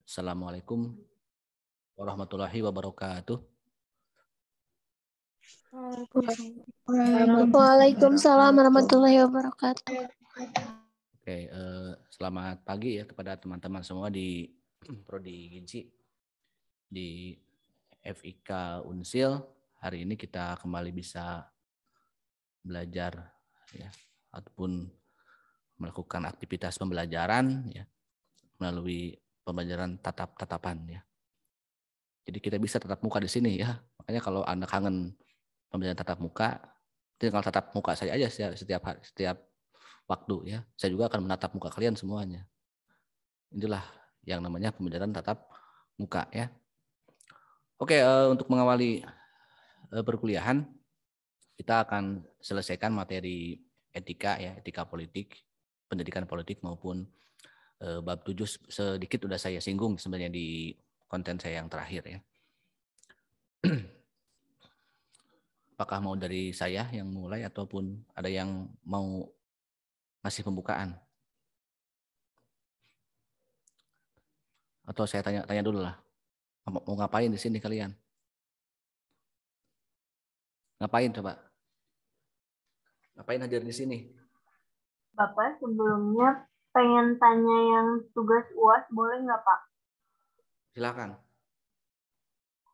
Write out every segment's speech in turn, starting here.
Assalamualaikum warahmatullahi wabarakatuh. Waalaikumsalam warahmatullahi wabarakatuh. Oke, selamat pagi ya kepada teman-teman semua di Prodi Gizi di FIK Unsil. Hari ini kita kembali bisa belajar ya ataupun melakukan aktivitas pembelajaran ya melalui pembelajaran tatap-tatapan ya. Jadi kita bisa tatap muka di sini ya. Makanya kalau Anda kangen pembelajaran tatap muka, tinggal tatap muka saya aja setiap waktu ya. Saya juga akan menatap muka kalian semuanya. Inilah yang namanya pembelajaran tatap muka ya. Oke, untuk mengawali perkuliahan, kita akan selesaikan materi etika ya, etika politik, pendidikan politik maupun bab 7 sedikit udah saya singgung sebenarnya di konten saya yang terakhir ya. Apakah mau dari saya yang mulai ataupun ada yang mau ngasih pembukaan? Atau saya tanya dulu lah. Mau ngapain di sini kalian? Ngapain coba? Ngapain hadir di sini? Bapak, sebelumnya pengen tanya yang tugas UAS, boleh nggak Pak? Silakan.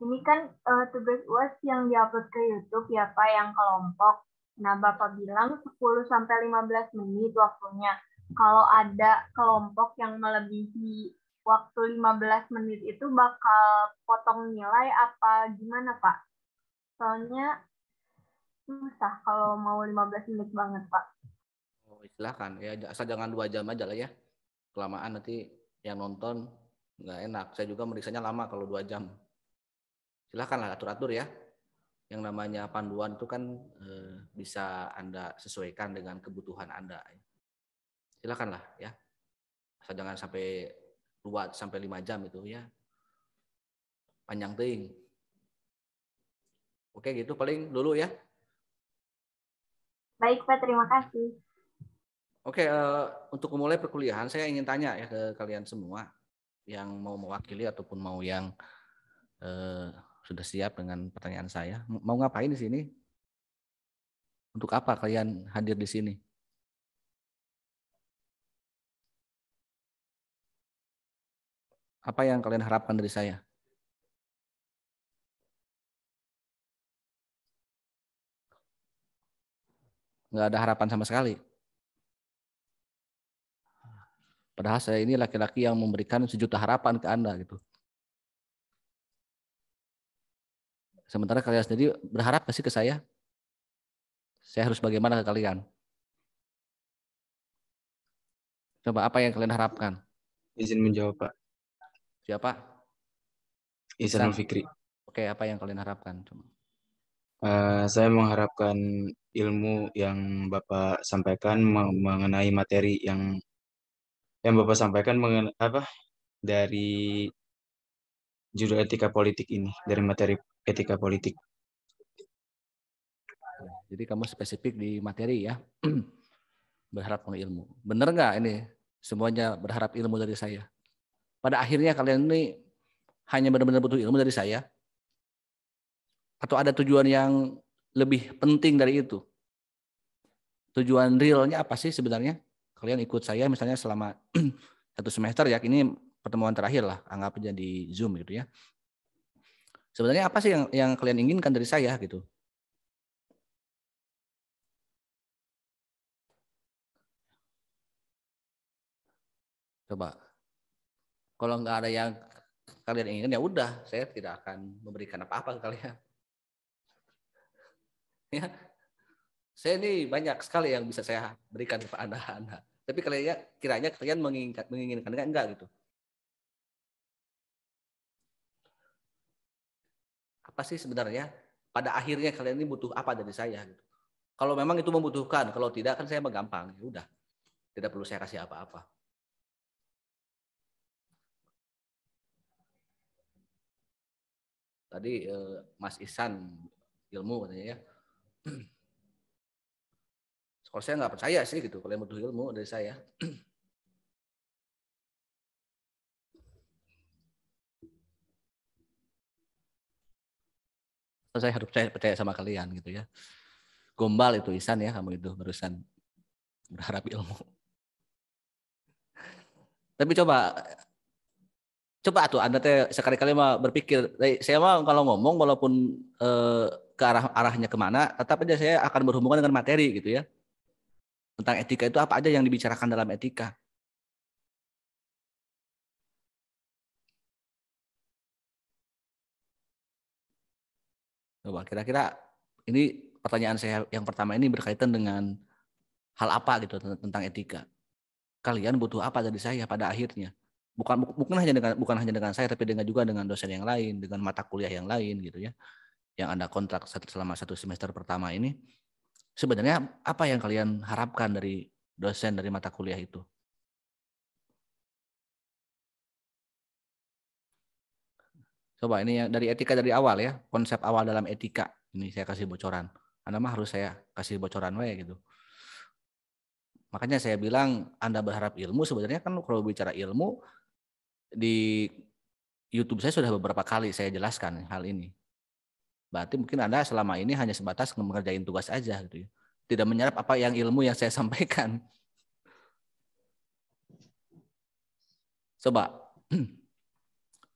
Ini kan tugas UAS yang diupload ke YouTube ya Pak, yang kelompok. Nah, Bapak bilang 10-15 menit waktunya. Kalau ada kelompok yang melebihi waktu 15 menit itu bakal potong nilai apa gimana Pak? Soalnya susah kalau mau 15 menit banget Pak. Oh, silakan ya, asal jangan 2 jam aja lah ya. Kelamaan nanti yang nonton nggak enak. Saya juga meriksanya lama kalau 2 jam. Silakanlah atur-atur ya. Yang namanya panduan itu kan bisa Anda sesuaikan dengan kebutuhan Anda. Silakanlah ya. Asal jangan sampai 2-5 jam itu ya. Panjang ting. Oke gitu paling dulu ya. Baik Pak, terima kasih. Oke, untuk memulai perkuliahan saya ingin tanya ya ke kalian semua yang mau mewakili ataupun mau yang sudah siap dengan pertanyaan saya. Mau ngapain di sini? Untuk apa kalian hadir di sini? Apa yang kalian harapkan dari saya? Nggak ada harapan sama sekali. Padahal saya ini laki-laki yang memberikan sejuta harapan ke Anda gitu. Sementara kalian sendiri berharap nggak sih ke saya? Saya harus bagaimana ke kalian? Coba apa yang kalian harapkan? Izin menjawab Pak. Siapa? Ihsanul Fikri. Oke, apa yang kalian harapkan? Coba. Saya mengharapkan ilmu yang Bapak sampaikan mengenai materi yang Bapak sampaikan dari judul etika politik ini, dari materi etika politik. Jadi kamu spesifik di materi ya. Berharap ilmu. Bener nggak ini? Semuanya berharap ilmu dari saya. Pada akhirnya kalian ini hanya benar-benar butuh ilmu dari saya? Atau ada tujuan yang lebih penting dari itu? Tujuan realnya apa sih sebenarnya? Kalian ikut saya misalnya selama 1 semester ya, ini pertemuan terakhir lah, anggap aja di Zoom gitu ya. Sebenarnya apa sih yang kalian inginkan dari saya gitu? Coba. Kalau nggak ada yang kalian inginkan ya udah, saya tidak akan memberikan apa-apa ke kalian. Ya. Saya ini banyak sekali yang bisa saya berikan kepada Anda. Tapi kiranya kalian menginginkan enggak gitu. Apa sih sebenarnya pada akhirnya kalian ini butuh apa dari saya gitu. Kalau memang itu membutuhkan, kalau tidak kan saya gampang. Ya udah. Tidak perlu saya kasih apa-apa. Tadi Mas Ihsan ilmu katanya ya. Kalau saya nggak percaya sih gitu, kalian butuh ilmu dari saya. Saya harus percaya sama kalian gitu ya. Gombal itu Isan ya, kamu itu barusan berharap ilmu. Tapi coba tuh Anda teh sekali-kali mah berpikir. Saya mah kalau ngomong walaupun ke arahnya kemana, tetap aja saya akan berhubungan dengan materi gitu ya. Tentang etika itu apa aja yang dibicarakan dalam etika. Coba kira-kira ini pertanyaan saya yang pertama ini berkaitan dengan hal apa gitu tentang etika. Kalian butuh apa dari saya pada akhirnya? Bukan hanya dengan saya, tapi juga dengan dosen yang lain, dengan mata kuliah yang lain gitu ya. Yang Anda kontrak selama 1 semester pertama ini. Sebenarnya apa yang kalian harapkan dari dosen dari mata kuliah itu? Coba ini yang dari etika dari awal ya, konsep awal dalam etika. Ini saya kasih bocoran. Anda mah harus saya kasih bocoran gitu. Makanya saya bilang Anda berharap ilmu, sebenarnya kan kalau bicara ilmu di YouTube saya sudah beberapa kali saya jelaskan hal ini. Berarti mungkin Anda selama ini hanya sebatas mengerjain tugas aja gitu ya. Tidak menyerap apa yang ilmu yang saya sampaikan. Coba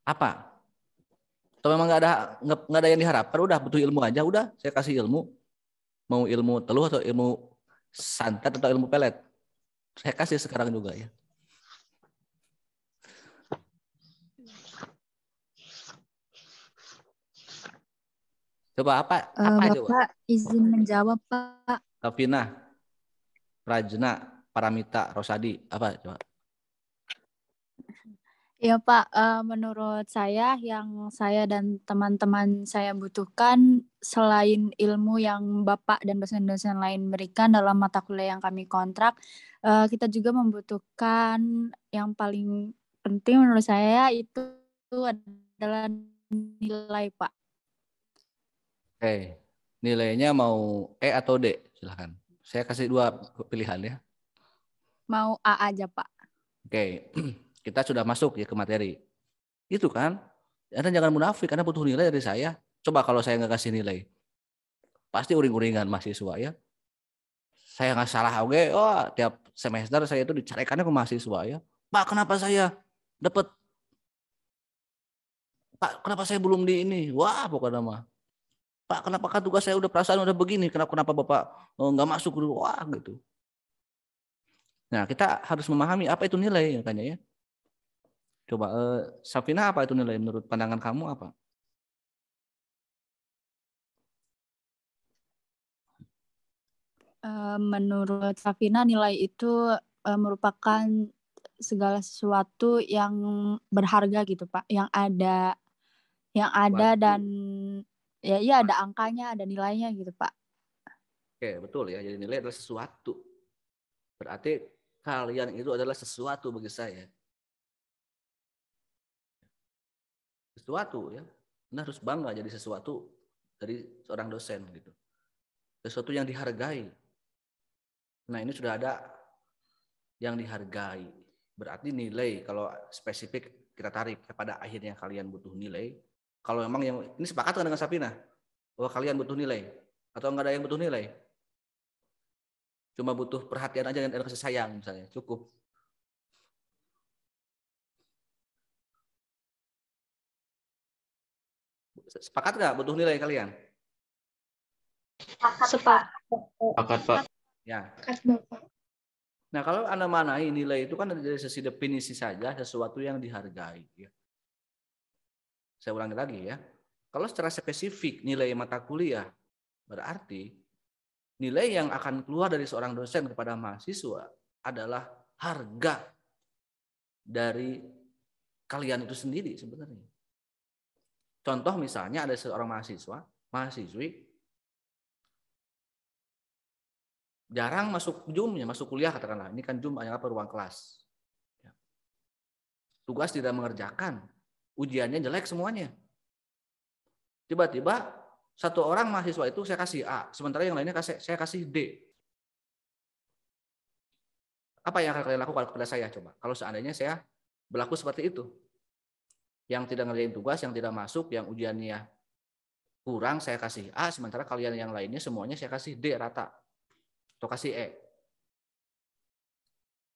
apa? Atau memang nggak ada yang diharapkan, udah butuh ilmu aja, udah saya kasih ilmu. Mau ilmu teluh atau ilmu santet atau ilmu pelet. Saya kasih sekarang juga ya. Coba apa Bapak coba? izin menjawab, Pak. Kavina, Prajna, Paramita, Rosadi, apa coba? Ya Pak, menurut saya yang saya dan teman-teman saya butuhkan selain ilmu yang Bapak dan dosen-dosen lain berikan dalam mata kuliah yang kami kontrak, kita juga membutuhkan yang paling penting menurut saya itu adalah nilai, Pak. Oke, nilainya mau E atau D? Silahkan. Saya kasih 2 pilihan ya. Mau A aja, Pak. Oke, kita sudah masuk ya ke materi. Itu kan, Anda jangan munafik, Anda butuh nilai dari saya. Coba kalau saya nggak kasih nilai, pasti uring-uringan mahasiswa ya. Saya nggak salah, oke, tiap semester saya itu dicarikannya ke mahasiswa ya. Pak, kenapa saya dapat? Pak, kenapa saya belum di ini? Wah, pokoknya mah. Pak, kenapa kan tugas saya udah perasaan udah begini? Kenapa Bapak nggak masuk dulu? Wah, gitu. Nah, kita harus memahami apa itu nilai, makanya ya. Coba, Safina, apa itu nilai menurut pandangan kamu apa? Menurut Safina nilai itu merupakan segala sesuatu yang berharga gitu Pak, yang ada dan ya ada angkanya, ada nilainya gitu Pak. Oke, betul ya. Jadi nilai adalah sesuatu. Berarti kalian itu adalah sesuatu bagi saya. Sesuatu ya. Anda harus bangga jadi sesuatu dari seorang dosen gitu. Sesuatu yang dihargai. Nah, ini sudah ada yang dihargai. Berarti nilai kalau spesifik kita tarik kepada akhirnya kalian butuh nilai. Kalau memang yang ini sepakat kan dengan Sapina bahwa kalian butuh nilai atau enggak ada yang butuh nilai? Cuma butuh perhatian aja dan kasih sayang misalnya, cukup. Sepakat nggak butuh nilai kalian? Sepakat. Pakat, Pak. Ya. Sepakat, Bapak. Nah, kalau Anda manai nilai itu kan dari sisi definisi saja sesuatu yang dihargai. Ya. Saya ulangi lagi ya. Kalau secara spesifik nilai mata kuliah, berarti nilai yang akan keluar dari seorang dosen kepada mahasiswa adalah harga dari kalian itu sendiri sebenarnya. Contoh misalnya ada seorang mahasiswi jarang masuk Zoom-nya, masuk kuliah katakanlah. Ini kan Zoom apa ruang kelas. Tugas tidak mengerjakan, ujiannya jelek semuanya. Tiba-tiba satu orang mahasiswa itu saya kasih A, sementara yang lainnya saya kasih D. Apa yang akan kalian lakukan kepada saya coba? Kalau seandainya saya berlaku seperti itu. Yang tidak ngerjain tugas, yang tidak masuk, yang ujiannya kurang saya kasih A, sementara kalian yang lainnya semuanya saya kasih D rata atau kasih E.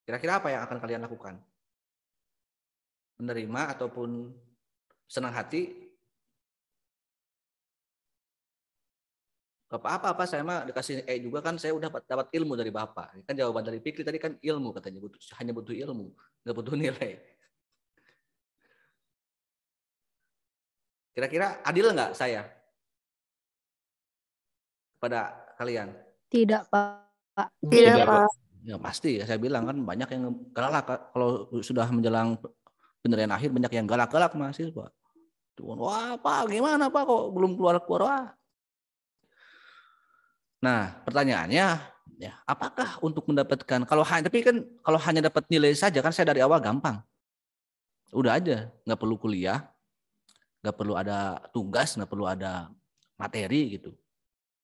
Kira-kira apa yang akan kalian lakukan? Menerima ataupun senang hati? Gak apa-apa, saya mah dikasih E juga kan, saya udah dapat ilmu dari Bapak. Kan jawaban dari Fikri tadi kan ilmu katanya, hanya butuh ilmu, nggak butuh nilai. Kira-kira adil nggak saya kepada kalian? Tidak, Pak. Tidak, Pak. Ya pasti ya, saya bilang kan banyak yang galak kalau sudah menjelang penilaian akhir, banyak yang galak-galak mahasiswa. Wah Pak, gimana Pak kok belum keluar wah. Nah pertanyaannya ya, apakah untuk mendapatkan tapi kan kalau hanya dapat nilai saja kan saya dari awal gampang, udah aja, nggak perlu kuliah, nggak perlu ada tugas, nggak perlu ada materi gitu,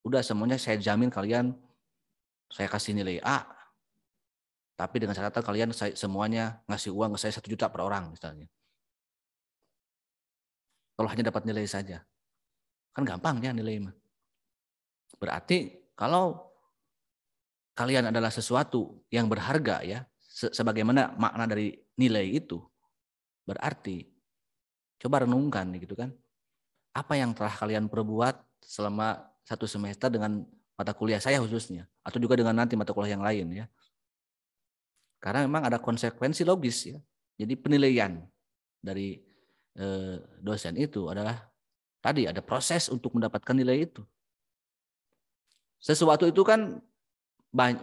udah semuanya saya jamin kalian, saya kasih nilai A. Tapi dengan catatan kalian semuanya ngasih uang ke saya 1 juta per orang misalnya. Kalau hanya dapat nilai saja. Kan gampang ya nilai mah. Berarti kalau kalian adalah sesuatu yang berharga ya, sebagaimana makna dari nilai itu, berarti coba renungkan gitu kan. Apa yang telah kalian perbuat selama 1 semester dengan mata kuliah saya khususnya, atau juga dengan nanti mata kuliah yang lain ya. Karena memang ada konsekuensi logis ya. Jadi penilaian dari dosen itu adalah tadi ada proses untuk mendapatkan nilai itu. Sesuatu itu kan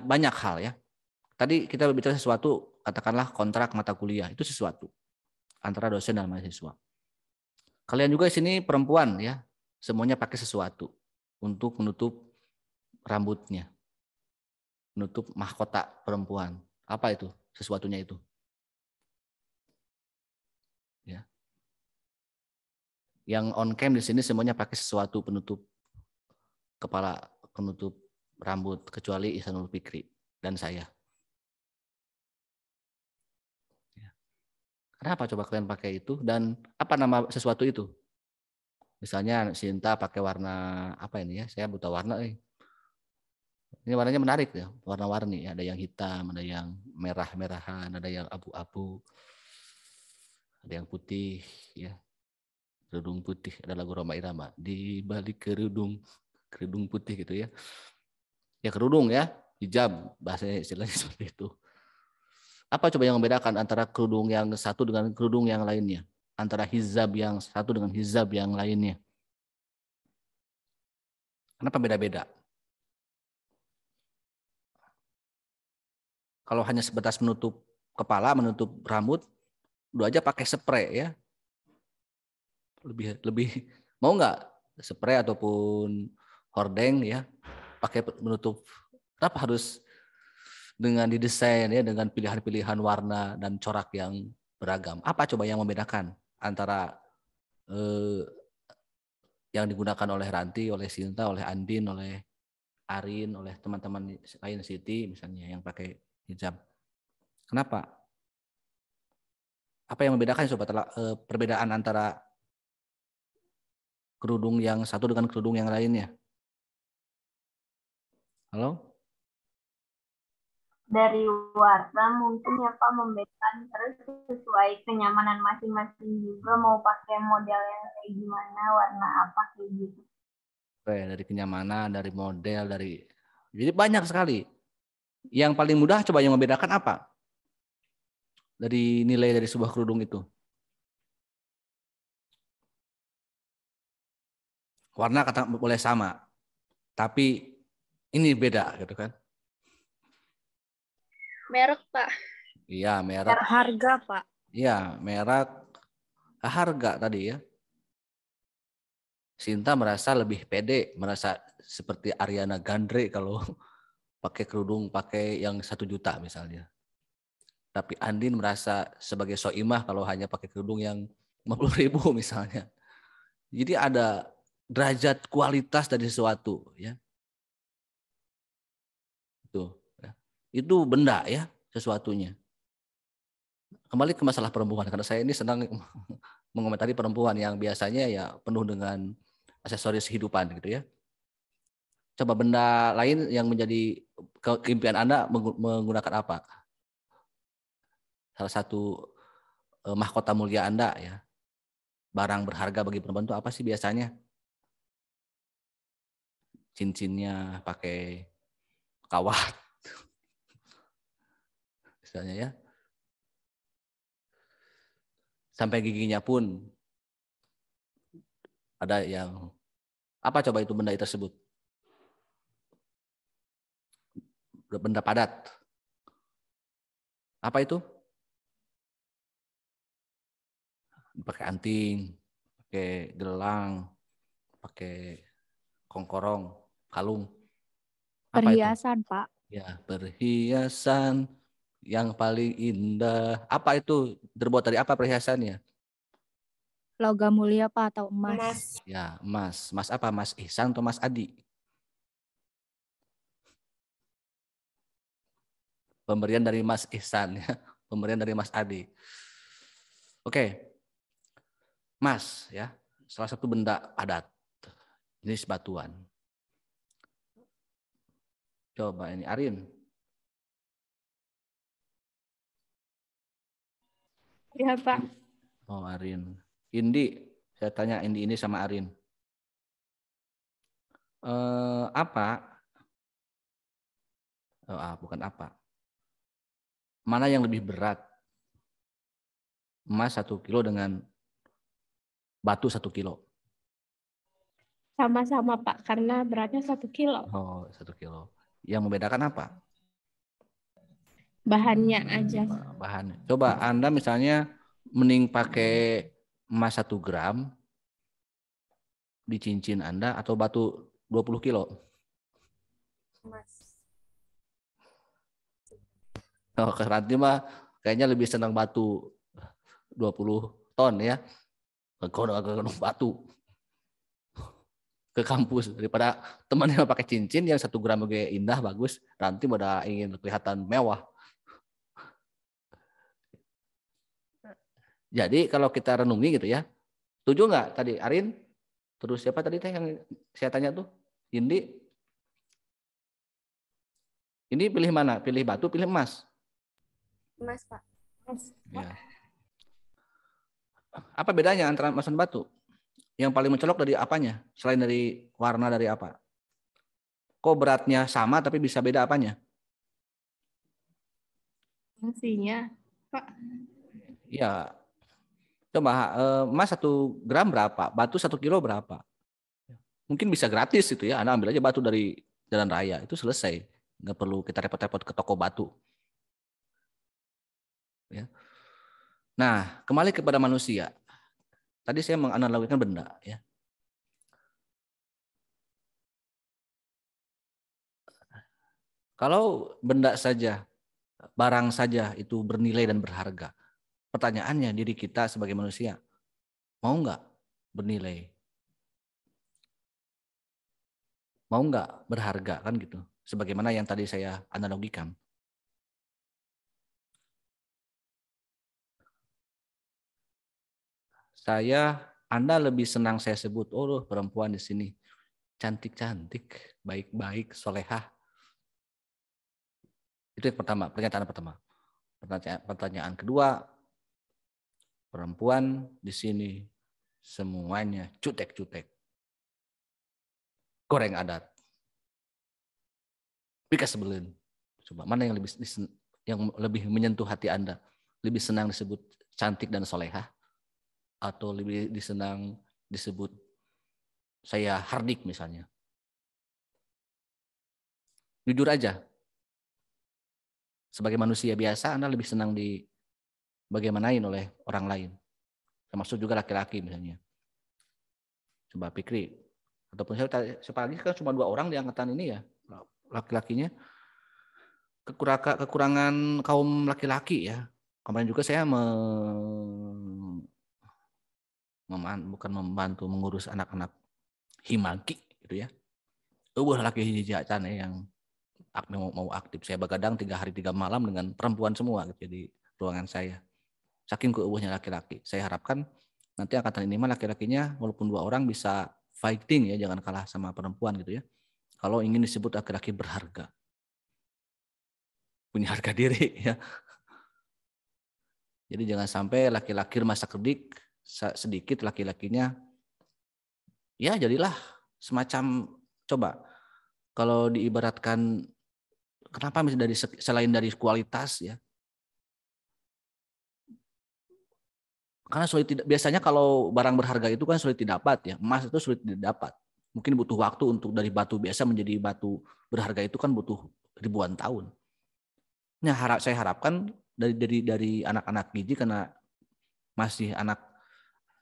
banyak hal ya. Tadi kita berbicara sesuatu, katakanlah kontrak mata kuliah, itu sesuatu antara dosen dan mahasiswa. Kalian juga di sini perempuan ya, semuanya pakai sesuatu untuk menutup rambutnya, menutup mahkota perempuan. Apa itu? Sesuatunya itu. Ya. Yang on cam di sini semuanya pakai sesuatu penutup kepala, penutup rambut, kecuali Ihsanul Fikri dan saya. Ya. Kenapa coba kalian pakai itu dan apa nama sesuatu itu? Misalnya Sinta pakai warna apa ini ya? Saya buta warna. Ini warnanya menarik ya, warna-warni. Ada yang hitam, ada yang merah-merahan, ada yang abu-abu, ada yang putih, ya. Kerudung putih, ada lagu Rhoma Irama. Di balik kerudung putih gitu ya. Ya kerudung ya, hijab, bahasa istilahnya seperti itu. Apa coba yang membedakan antara kerudung yang satu dengan kerudung yang lainnya? Antara hijab yang satu dengan hijab yang lainnya? Kenapa beda-beda? Kalau hanya sebatas menutup kepala, menutup rambut, udah aja pakai spray ya. Lebih mau nggak spray ataupun hordeng ya, pakai menutup. Kenapa harus dengan didesain ya, dengan pilihan-pilihan warna dan corak yang beragam? Apa coba yang membedakan antara yang digunakan oleh Ranti, oleh Sinta, oleh Andin, oleh Arin, oleh teman-teman lain Siti misalnya yang pakai hijab? Kenapa? Apa yang membedakan coba perbedaan antara kerudung yang satu dengan kerudung yang lainnya? Halo? Dari warna mungkin ya Pak membedakan, terus sesuai kenyamanan masing-masing juga mau pakai model yang kayak gimana, warna apa kayak gitu. Oke, dari kenyamanan, dari model, jadi banyak sekali. Yang paling mudah coba yang membedakan apa? Dari nilai dari sebuah kerudung itu. Warna kata boleh sama, tapi ini beda gitu kan? Merek, Pak. Iya, merek. Harga, Pak. Iya, merek, harga tadi ya. Sinta merasa lebih pede, merasa seperti Ariana Grande kalau pakai kerudung, pakai yang 1 juta misalnya. Tapi Andin merasa sebagai soimah kalau hanya pakai kerudung yang 50.000 misalnya. Jadi ada derajat kualitas dari sesuatu ya. Itu benda ya, sesuatunya. Kembali ke masalah perempuan, karena saya ini senang mengomentari perempuan yang biasanya ya penuh dengan aksesoris kehidupan gitu ya. Coba benda lain yang menjadi keimpian Anda menggunakan apa? Salah satu mahkota mulia Anda ya. Barang berharga bagi perempuan itu apa sih biasanya? Cincinnya pakai kawat. Misalnya ya. Sampai giginya pun ada yang apa coba itu benda tersebut? Benda padat. Apa itu? Pakai anting, pakai gelang, pakai kongkorong, kalung. Apa Perhiasan, itu? Pak. Ya, perhiasan yang paling indah. Apa itu? Terbuat dari apa perhiasannya? Logam mulia, Pak, atau emas. Ya, emas. Mas apa? Mas Ihsan atau Mas Adi? Pemberian dari Mas Ihsan ya. Pemberian dari Mas Adi. Oke. Emas ya. Salah satu benda padat. Jenis batuan. Coba ini Arin. Ya, Pak. Oh, Arin. Indi, saya tanya Indi ini sama Arin. Apa? Bukan apa. Mana yang lebih berat? Emas 1 kilo dengan batu 1 kilo. Sama-sama, Pak, karena beratnya 1 kilo. Oh, 1 kilo. Yang membedakan apa? Bahannya aja. Bahan. Coba Anda misalnya mending pakai emas 1 gram di cincin Anda atau batu 20 kilo? Emas. Oh, nanti mah kayaknya lebih senang batu 20 ton ya. Gunung batu ke kampus daripada temannya pakai cincin yang 1 gram juga indah bagus, nanti pada ingin kelihatan mewah. Jadi kalau kita renungi gitu ya, setuju nggak tadi Arin? Terus siapa tadi teh yang saya tanya tuh? Indi. Ini pilih mana? Pilih batu, pilih emas? Emas, Pak. Emas. Ya. Apa bedanya antara emas dan batu? Yang paling mencolok dari apanya? Selain dari warna dari apa? Kok beratnya sama tapi bisa beda apanya? Fungsinya, Pak. Ya. Coba emas 1 gram berapa? Batu 1 kilo berapa? Mungkin bisa gratis itu ya. Anda ambil aja batu dari jalan raya. Itu selesai. Nggak perlu kita repot-repot ke toko batu. Ya. Nah, kembali kepada manusia. Tadi saya menganalogikan benda, ya. Kalau benda saja, barang saja itu bernilai dan berharga, pertanyaannya diri kita sebagai manusia, mau nggak bernilai? Mau nggak berharga kan gitu? Sebagaimana yang tadi saya analogikan. Anda lebih senang saya sebut, oh perempuan di sini cantik-cantik, baik-baik, solehah. Itu yang pertama, pernyataan pertama. Pertanyaan kedua, perempuan di sini semuanya cutek-cutek. Goreng adat. Pika sebelin. Coba mana yang lebih menyentuh hati Anda? Lebih senang disebut cantik dan solehah? Atau lebih senang disebut saya hardik misalnya? Jujur aja. Sebagai manusia biasa, Anda lebih senang bagaimanain oleh orang lain. Termasuk juga laki-laki misalnya. Coba pikir. Ataupun saya lagi kan cuma 2 orang di angkatan ini ya. Laki-lakinya. Kekurangan kaum laki-laki ya. Kemarin juga saya bukan membantu mengurus anak-anak himaki gitu ya. Laki hijau yang mau aktif. Saya begadang 3 hari 3 malam dengan perempuan semua gitu di ruangan saya. Saking keuuhnya laki-laki. Saya harapkan nanti angkatan ini mah laki-lakinya walaupun 2 orang bisa fighting ya, jangan kalah sama perempuan gitu ya. Kalau ingin disebut laki-laki berharga, punya harga diri ya. Jadi jangan sampai laki-laki masa kedik sedikit laki-lakinya ya jadilah semacam, coba kalau diibaratkan, kenapa misalnya selain dari kualitas ya, karena sulit biasanya kalau barang berharga itu kan sulit didapat ya, emas itu sulit didapat, mungkin butuh waktu untuk dari batu biasa menjadi batu berharga itu kan butuh ribuan tahun. Nah, saya harapkan dari anak-anak gizi, karena masih anak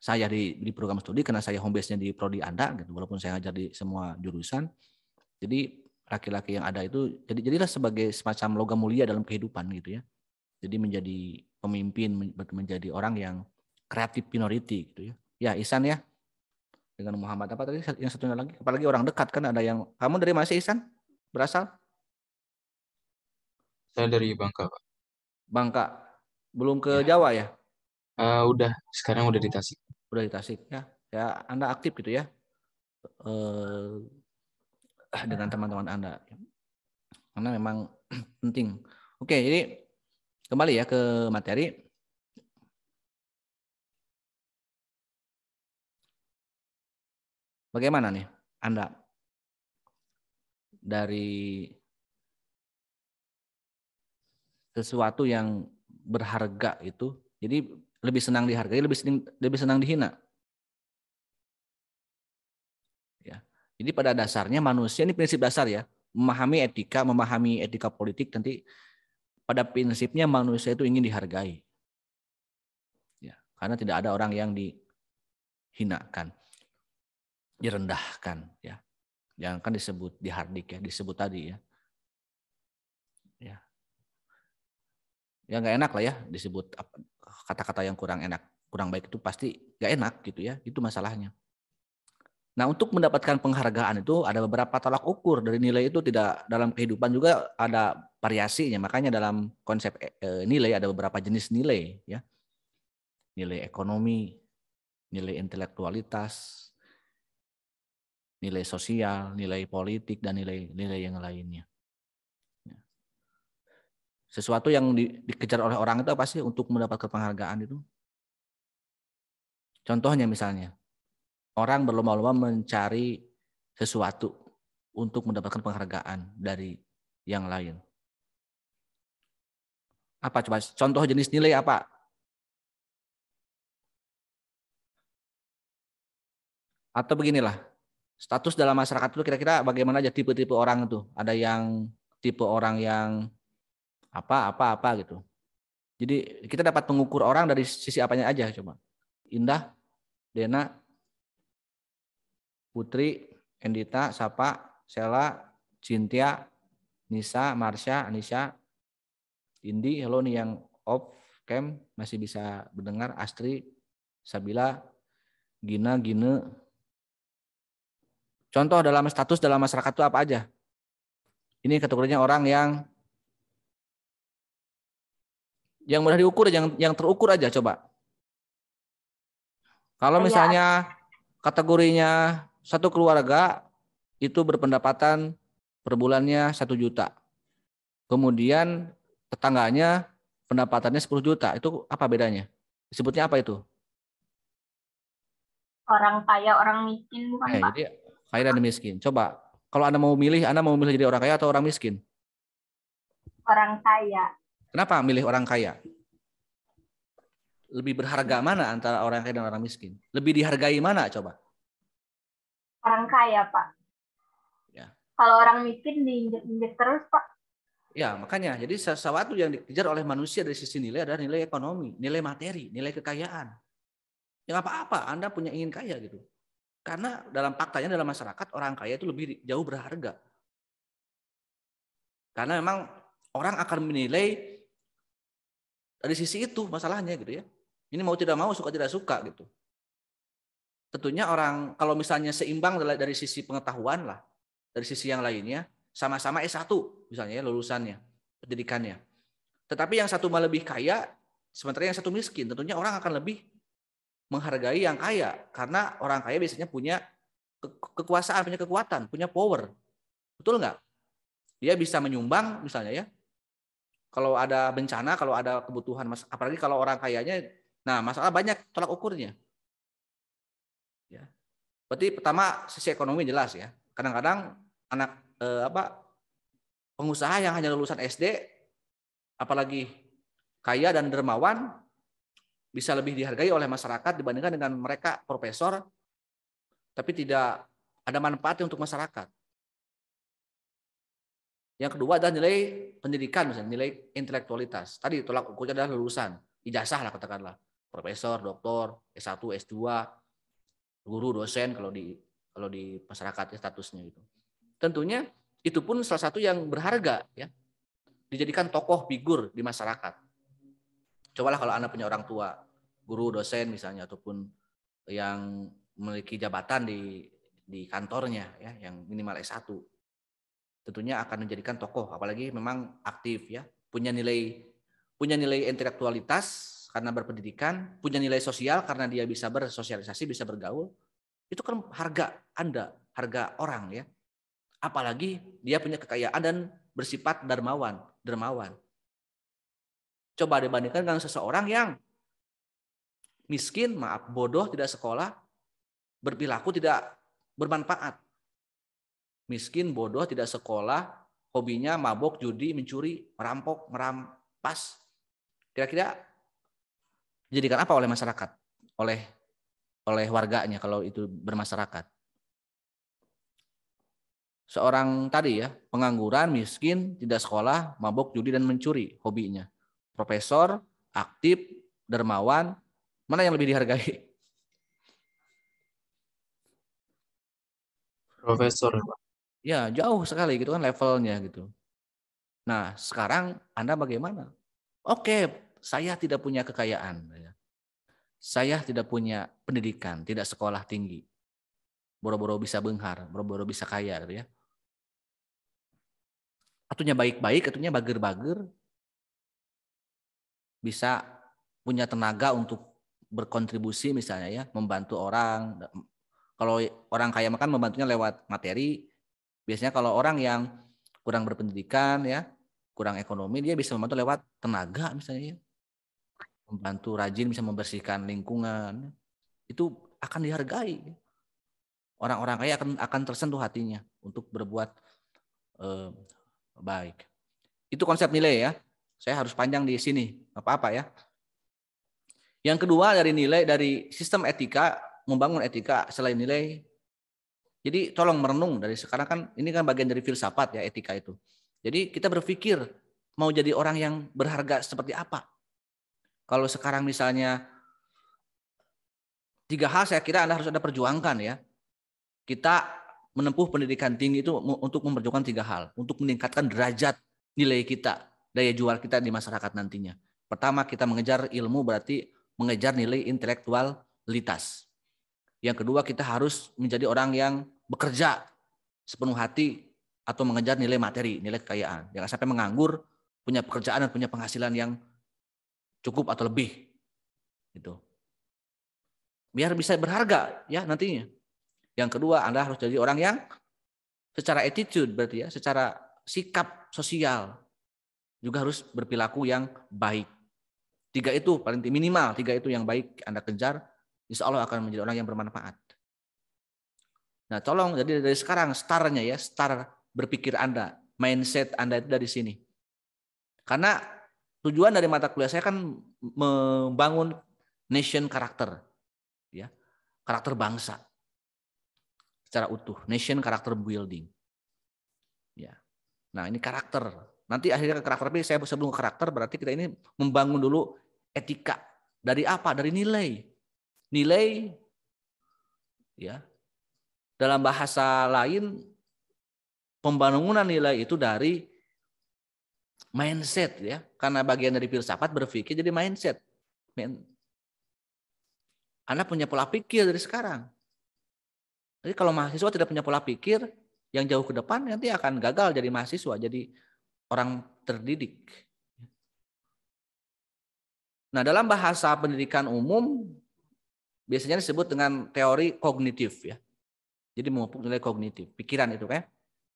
saya di program studi, karena saya home base-nya di prodi Anda gitu, walaupun saya ngajar di semua jurusan. Jadi laki-laki yang ada itu jadilah sebagai semacam logam mulia dalam kehidupan gitu ya. Jadi menjadi pemimpin, menjadi orang yang kreatif minority gitu ya. Ya, Ihsan ya. Dengan Muhammad apa tadi yang satunya lagi? Apalagi orang dekat kan ada yang, kamu dari mana sih Ihsan? Berasal? Saya dari Bangka, Pak. Bangka. Belum ke Jawa ya? Sekarang udah di Tasik. Udah di Tasik ya. Ya, Anda aktif gitu ya. Dengan teman-teman Anda. Karena memang penting. Oke, jadi kembali ya ke materi. Bagaimana nih Anda dari sesuatu yang berharga itu, jadi lebih senang dihargai, lebih senang dihina. Ya. Jadi pada dasarnya manusia, ini prinsip dasar ya, memahami etika politik, nanti pada prinsipnya manusia itu ingin dihargai. Ya, karena tidak ada orang yang dihinakan, direndahkan ya. Yang kan disebut dihardik ya, disebut tadi ya. Ya. Ya nggak enak lah ya disebut kata-kata yang kurang enak, kurang baik itu pasti nggak enak gitu ya, itu masalahnya. Nah, untuk mendapatkan penghargaan itu ada beberapa tolak ukur dari nilai itu, tidak dalam kehidupan juga ada variasinya. Makanya dalam konsep nilai ada beberapa jenis nilai ya. Nilai ekonomi, nilai intelektualitas, nilai sosial, nilai politik, dan nilai yang lainnya. Sesuatu yang dikejar oleh orang itu apa sih untuk mendapatkan penghargaan itu? Contohnya misalnya, orang berlomba-lomba mencari sesuatu untuk mendapatkan penghargaan dari yang lain. Apa coba contoh jenis nilai apa? Atau beginilah, status dalam masyarakat itu kira-kira bagaimana aja tipe-tipe orang itu? Ada yang tipe orang yang apa gitu. Jadi kita dapat mengukur orang dari sisi apanya aja coba. Indah, Dena, Putri, Endita, Sapa, Sela, Cynthia, Nisa, Marsha, Anisha, Indi, halo nih yang off cam masih bisa mendengar, Astri, Sabila, Gina, Gine. Contoh dalam status dalam masyarakat itu apa aja? Ini kategorinya orang yang mudah diukur, yang terukur aja coba. Kalau misalnya kategorinya satu keluarga itu berpendapatan per bulannya 1 juta. Kemudian tetangganya pendapatannya 10 juta. Itu apa bedanya? Disebutnya apa itu? Orang kaya, orang miskin bukan Pak? Jadi kaya dan miskin. Coba kalau Anda mau milih jadi orang kaya atau orang miskin? Orang kaya. Kenapa milih orang kaya? Lebih berharga mana antara orang kaya dan orang miskin? Lebih dihargai mana coba? Orang kaya, Pak. Ya. Kalau orang miskin diinjek terus, Pak. Ya, makanya. Jadi sesuatu yang dikejar oleh manusia dari sisi nilai adalah nilai ekonomi, nilai materi, nilai kekayaan. Yang apa-apa, Anda punya ingin kaya gitu. Karena dalam faktanya dalam masyarakat, orang kaya itu lebih jauh berharga. Karena memang orang akan menilai dari sisi itu masalahnya gitu ya. Ini mau tidak mau, suka tidak suka gitu. Tentunya orang kalau misalnya seimbang dari sisi pengetahuan lah, dari sisi yang lainnya, sama-sama S1 misalnya ya lulusannya, pendidikannya. Tetapi yang satu malah lebih kaya, sementara yang satu miskin. Tentunya orang akan lebih menghargai yang kaya. Karena orang kaya biasanya punya kekuasaan, punya kekuatan, punya power. Betul nggak? Dia bisa menyumbang misalnya ya. Kalau ada bencana, kalau ada kebutuhan, apalagi kalau orang kayanya, nah masalah banyak tolak ukurnya. Ya. Berarti pertama sisi ekonomi jelas ya. Kadang-kadang anak pengusaha yang hanya lulusan SD, apalagi kaya dan dermawan, bisa lebih dihargai oleh masyarakat dibandingkan dengan mereka profesor, tapi tidak ada manfaatnya untuk masyarakat. Yang kedua adalah nilai pendidikan, misalnya nilai intelektualitas. Tadi tolak ukurnya adalah lulusan, ijazah lah katakanlah, profesor, doktor, S1, S2, guru, dosen kalau di masyarakat statusnya gitu. Tentunya itu pun salah satu yang berharga ya, dijadikan tokoh figur di masyarakat. Cobalah kalau Anda punya orang tua, guru, dosen misalnya, ataupun yang memiliki jabatan di kantornya ya, yang minimal S1. Tentunya akan menjadikan tokoh, apalagi memang aktif ya, punya nilai intelektualitas karena berpendidikan, punya nilai sosial karena dia bisa bersosialisasi, bisa bergaul. Itu kan harga Anda, harga orang ya. Apalagi dia punya kekayaan dan bersifat dermawan. Coba dibandingkan dengan seseorang yang miskin, maaf, bodoh, tidak sekolah, berperilaku tidak bermanfaat. Miskin, bodoh, tidak sekolah, hobinya mabok, judi, mencuri, merampok, merampas. Kira-kira dijadikan apa oleh masyarakat? Oleh warganya kalau itu bermasyarakat. Seorang tadi ya, pengangguran, miskin, tidak sekolah, mabok, judi, dan mencuri hobinya. Profesor, aktif, dermawan, mana yang lebih dihargai? Profesor. Ya, jauh sekali gitu kan levelnya gitu. Nah, sekarang Anda bagaimana? Oke, saya tidak punya kekayaan. Saya tidak punya pendidikan, tidak sekolah tinggi. Boro-boro bisa benghar, boro-boro bisa kaya gitu ya. Atunya baik-baik, atunya bager-bager. Bisa punya tenaga untuk berkontribusi misalnya ya, membantu orang. Kalau orang kaya makan membantunya lewat materi. Biasanya kalau orang yang kurang berpendidikan ya, kurang ekonomi, dia bisa membantu lewat tenaga misalnya ya. Membantu rajin bisa membersihkan lingkungan. Itu akan dihargai. Orang-orang kaya akan tersentuh hatinya untuk berbuat baik. Itu konsep nilai ya. Saya harus panjang di sini, apa-apa ya. Yang kedua dari sistem etika, membangun etika selain nilai. Jadi tolong merenung dari sekarang, kan ini kan bagian dari filsafat ya, etika itu. Jadi kita berpikir mau jadi orang yang berharga seperti apa. Kalau sekarang misalnya 3 hal saya kira Anda harus ada perjuangkan ya. Kita menempuh pendidikan tinggi itu untuk memperjuangkan 3 hal. Untuk meningkatkan derajat nilai kita, daya jual kita di masyarakat nantinya. Pertama, kita mengejar ilmu berarti mengejar nilai intelektualitas. Yang kedua, kita harus menjadi orang yang bekerja sepenuh hati atau mengejar nilai materi, nilai kekayaan. Jangan sampai menganggur, punya pekerjaan dan punya penghasilan yang cukup atau lebih. Gitu. Biar bisa berharga ya nantinya. Yang kedua, Anda harus jadi orang yang secara attitude berarti ya, secara sikap sosial juga harus berperilaku yang baik. 3 itu paling minimal, 3 itu yang baik Anda kejar, insya Allah akan menjadi orang yang bermanfaat. Nah, tolong jadi dari sekarang startnya ya, start berpikir Anda, mindset Anda itu dari sini. Karena tujuan dari mata kuliah saya kan membangun nation karakter, ya, karakter bangsa secara utuh, nation karakter building. Ya, nah ini karakter. Nanti akhirnya ke karakter, tapi saya sebelum ke karakter berarti kita ini membangun dulu etika. Dari apa? Dari nilai. Nilai, ya. Dalam bahasa lain, pembangunan nilai itu dari mindset ya. Karena bagian dari filsafat berpikir jadi mindset. Anda punya pola pikir dari sekarang. Jadi kalau mahasiswa tidak punya pola pikir yang jauh ke depan, nanti akan gagal jadi mahasiswa, jadi orang terdidik. Nah, dalam bahasa pendidikan umum biasanya disebut dengan teori kognitif ya. Jadi memupuk nilai kognitif, pikiran itu kan.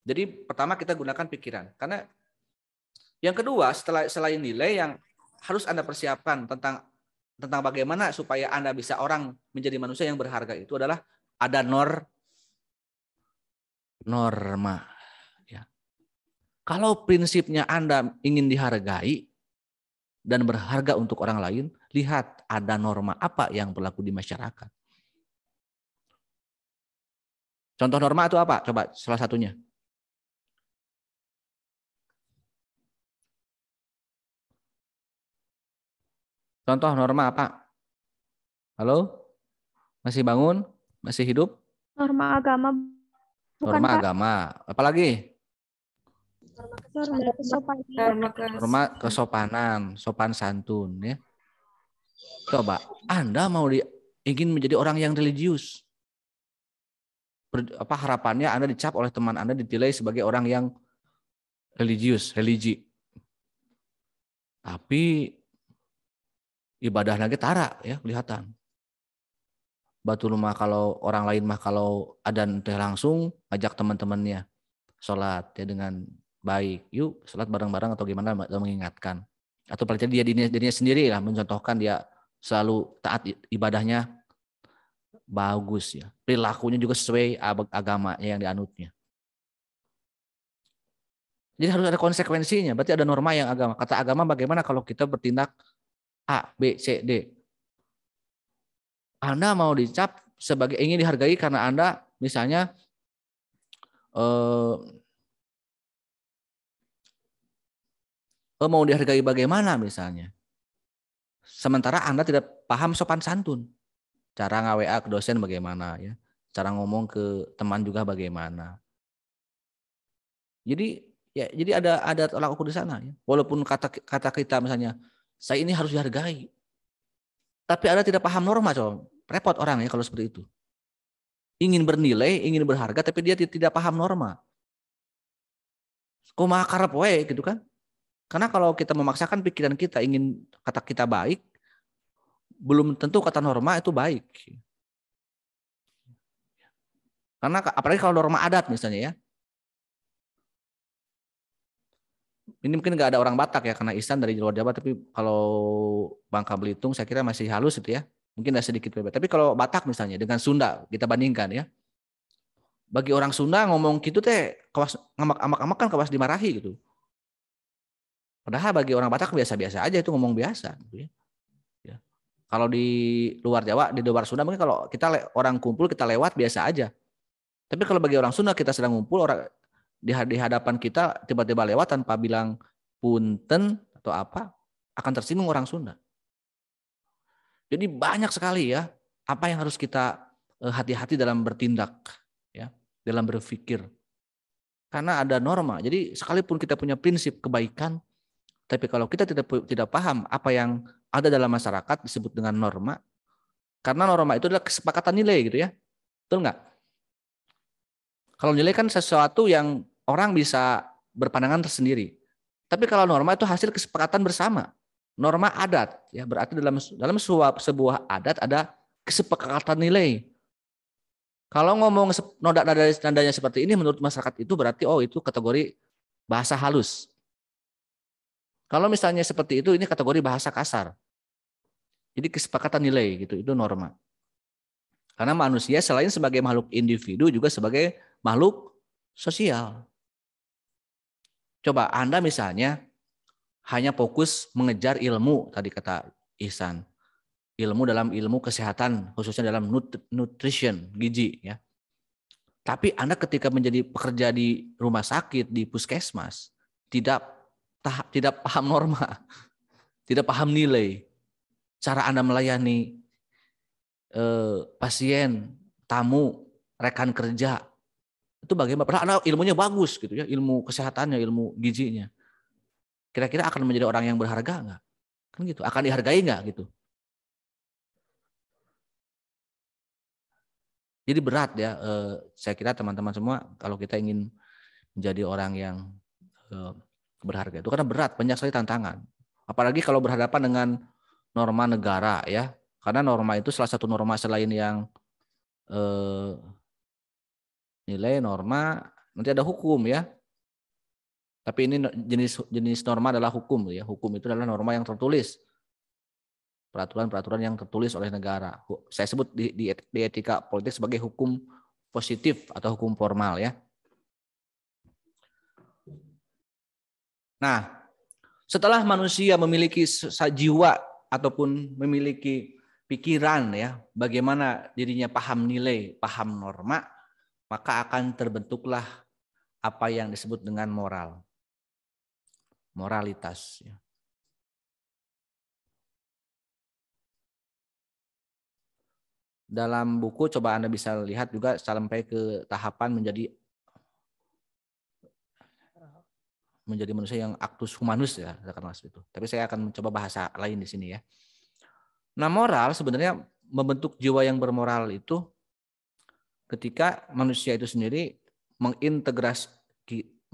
Jadi pertama kita gunakan pikiran. Karena yang kedua selain nilai yang harus Anda persiapkan tentang bagaimana supaya Anda bisa orang menjadi manusia yang berharga itu adalah ada norma. Ya. Kalau prinsipnya Anda ingin dihargai dan berharga untuk orang lain, lihat ada norma apa yang berlaku di masyarakat. Contoh norma itu apa? Coba salah satunya. Contoh norma apa? Halo? Masih bangun? Masih hidup? Norma agama. Bukan, Norma Pak. agama. Apalagi? Norma Kesopanan, sopan santun. Ya. Coba, Anda ingin menjadi orang yang religius. Harapannya Anda dicap oleh teman Anda, dinilai sebagai orang yang religi. Tapi ibadah lagi tara ya kelihatan. Batul mah kalau orang lain mah kalau adzan teh langsung ajak teman-temannya sholat ya dengan baik. Yuk sholat bareng-bareng atau gimana mengingatkan. Atau paling dia dirinya sendiri lah mencontohkan dia selalu taat ibadahnya bagus ya. Perilakunya juga sesuai agamanya yang dianutnya. Jadi harus ada konsekuensinya. Berarti ada norma yang agama. Kata agama bagaimana kalau kita bertindak A, B, C, D. Anda mau dicap sebagai ingin dihargai karena Anda misalnya mau dihargai bagaimana misalnya. Sementara Anda tidak paham sopan santun. Cara nge-WA ke dosen bagaimana ya. Cara ngomong ke teman juga bagaimana. Jadi ada tolak ukur di sana ya. Walaupun kata kita misalnya saya ini harus dihargai. Tapi Anda tidak paham norma, coba. Repot orang ya kalau seperti itu. Ingin bernilai, ingin berharga tapi dia tidak paham norma. Kumaha karep we gitu kan? Karena kalau kita memaksakan pikiran kita ingin kata kita baik, belum tentu kata norma itu baik. Karena apalagi kalau norma adat misalnya ya. Ini mungkin nggak ada orang Batak ya karena Ihsan dari luar Jawa, tapi kalau Bangka Belitung saya kira masih halus itu ya. Mungkin ada sedikit berbeda. Tapi kalau Batak misalnya dengan Sunda kita bandingkan ya. Bagi orang Sunda ngomong gitu teh kawas ngamak-amak kan kawas dimarahi gitu. Padahal bagi orang Batak biasa-biasa aja itu ngomong biasa gitu ya. Kalau di luar Jawa, di luar Sunda mungkin kalau kita orang kumpul kita lewat biasa aja. Tapi kalau bagi orang Sunda kita sedang ngumpul orang di hadapan kita tiba-tiba lewat tanpa bilang punten atau apa akan tersinggung orang Sunda. Jadi banyak sekali ya apa yang harus kita hati-hati dalam bertindak ya, dalam berpikir. Karena ada norma. Jadi sekalipun kita punya prinsip kebaikan tapi kalau kita tidak paham apa yang ada dalam masyarakat disebut dengan norma. Karena norma itu adalah kesepakatan nilai gitu ya. Betul nggak? Kalau nilai kan sesuatu yang orang bisa berpandangan tersendiri. Tapi kalau norma itu hasil kesepakatan bersama. Norma adat ya berarti dalam sebuah adat ada kesepakatan nilai. Kalau ngomong nadanya seperti ini menurut masyarakat itu berarti itu kategori bahasa halus. Kalau misalnya seperti itu ini kategori bahasa kasar. Jadi kesepakatan nilai gitu itu norma. Karena manusia selain sebagai makhluk individu juga sebagai makhluk sosial. Coba Anda misalnya hanya fokus mengejar ilmu, tadi kata Ihsan. Ilmu dalam ilmu kesehatan, khususnya dalam nutrition, gizi. Ya. Tapi Anda ketika menjadi pekerja di rumah sakit, di puskesmas, tidak paham norma, tidak paham nilai. Cara Anda melayani pasien, tamu, rekan kerja, itu bagaimana? Padahal ilmunya bagus gitu ya, ilmu kesehatannya, ilmu gizinya. Kira-kira akan menjadi orang yang berharga nggak? Kan gitu. Akan dihargai nggak gitu? Jadi berat ya. Saya kira teman-teman semua kalau kita ingin menjadi orang yang berharga itu karena berat, banyak sekali tantangan. Apalagi kalau berhadapan dengan norma negara ya. Karena norma itu salah satu norma selain yang nilai, norma, nanti ada hukum ya. Tapi ini jenis norma adalah hukum ya. Hukum itu adalah norma yang tertulis. Peraturan-peraturan yang tertulis oleh negara. Saya sebut di etika politik sebagai hukum positif atau hukum formal ya. Nah, setelah manusia memiliki jiwa ataupun memiliki pikiran ya, bagaimana dirinya paham nilai, paham norma, maka akan terbentuklah apa yang disebut dengan moral. Moralitas. Dalam buku coba Anda bisa lihat juga sampai ke tahapan menjadi manusia yang actus humanus ya, katakanlah itu. Tapi saya akan mencoba bahasa lain di sini ya. Nah, moral sebenarnya membentuk jiwa yang bermoral itu ketika manusia itu sendiri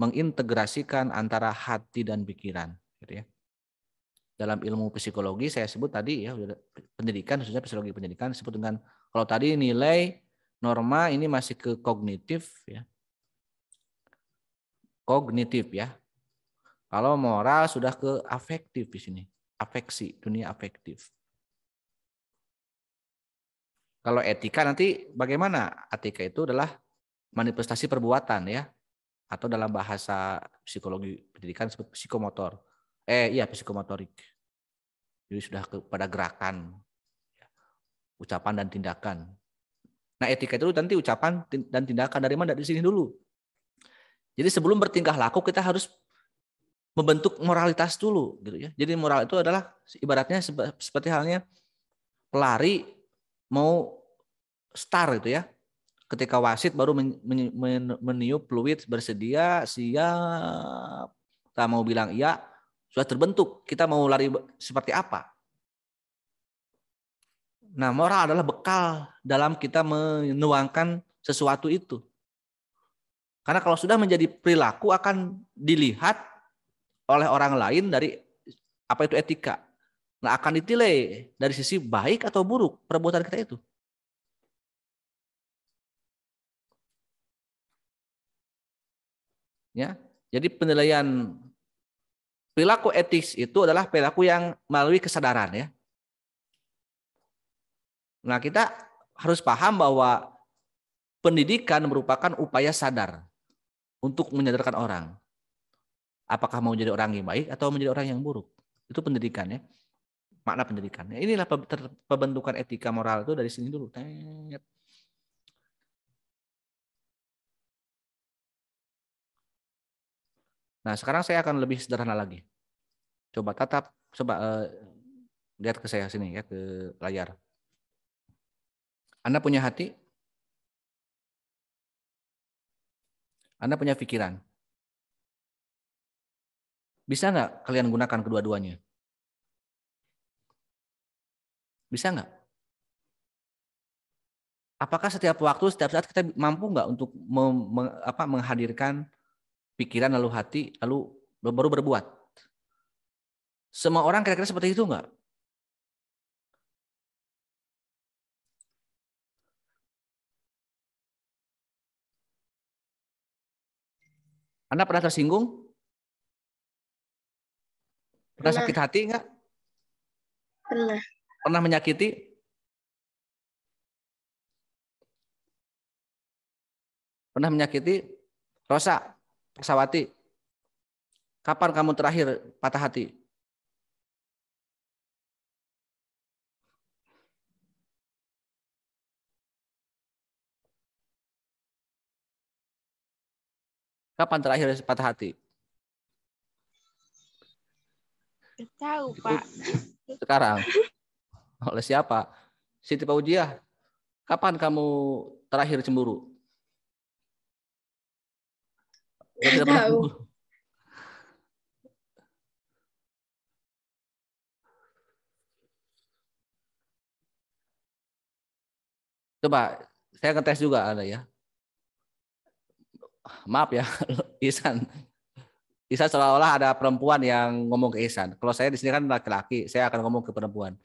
mengintegrasikan antara hati dan pikiran, gitu ya. Dalam ilmu psikologi saya sebut tadi ya, pendidikan, khususnya psikologi pendidikan disebut dengan, kalau tadi nilai, norma ini masih ke kognitif ya. Kognitif ya. Kalau moral sudah ke afektif di sini, afeksi, dunia afektif. Kalau etika nanti bagaimana? Etika itu adalah manifestasi perbuatan ya. Atau dalam bahasa psikologi pendidikan disebut psikomotor. Psikomotorik. Jadi sudah kepada gerakan, ucapan dan tindakan. Nah, etika itu nanti ucapan dan tindakan dari mana? Dari sini dulu. Jadi sebelum bertingkah laku kita harus membentuk moralitas dulu, gitu ya. Jadi moral itu adalah ibaratnya seperti halnya pelari mau start itu ya. Ketika wasit baru meniup fluid bersedia, siap. Kita mau bilang iya, sudah terbentuk. Kita mau lari seperti apa? Nah, moral adalah bekal dalam kita menuangkan sesuatu itu. Karena kalau sudah menjadi perilaku akan dilihat oleh orang lain dari apa itu etika. Nah, akan ditilai dari sisi baik atau buruk perbuatan kita itu. Ya, jadi penilaian perilaku etis itu adalah perilaku yang melalui kesadaran ya. Nah, kita harus paham bahwa pendidikan merupakan upaya sadar untuk menyadarkan orang. Apakah mau jadi orang yang baik atau menjadi orang yang buruk. Itu pendidikan ya. Makna pendidikan. Inilah pembentukan etika moral itu dari sini dulu. Nah, sekarang saya akan lebih sederhana lagi. Coba lihat ke saya sini ya, ke layar. Anda punya hati? Anda punya pikiran? Bisa nggak kalian gunakan kedua-duanya? Bisa nggak? Apakah setiap waktu, setiap saat kita mampu nggak untuk menghadirkan pikiran lalu hati, lalu baru berbuat? Semua orang kira-kira seperti itu nggak? Anda pernah tersinggung? Pernah sakit hati nggak? Pernah. Pernah menyakiti? Pernah menyakiti? Rosa, Persawati, kapan kamu terakhir patah hati? Kapan terakhir patah hati? Tahu, Pak. Sekarang. Oleh siapa? Siti Paujiah. Kapan kamu terakhir cemburu? Tidak tahu. Coba, saya ngetes juga ada ya. Maaf ya, Ihsan. Ihsan seolah-olah ada perempuan yang ngomong ke Ihsan. Kalau saya di sini kan laki-laki, saya akan ngomong ke perempuan.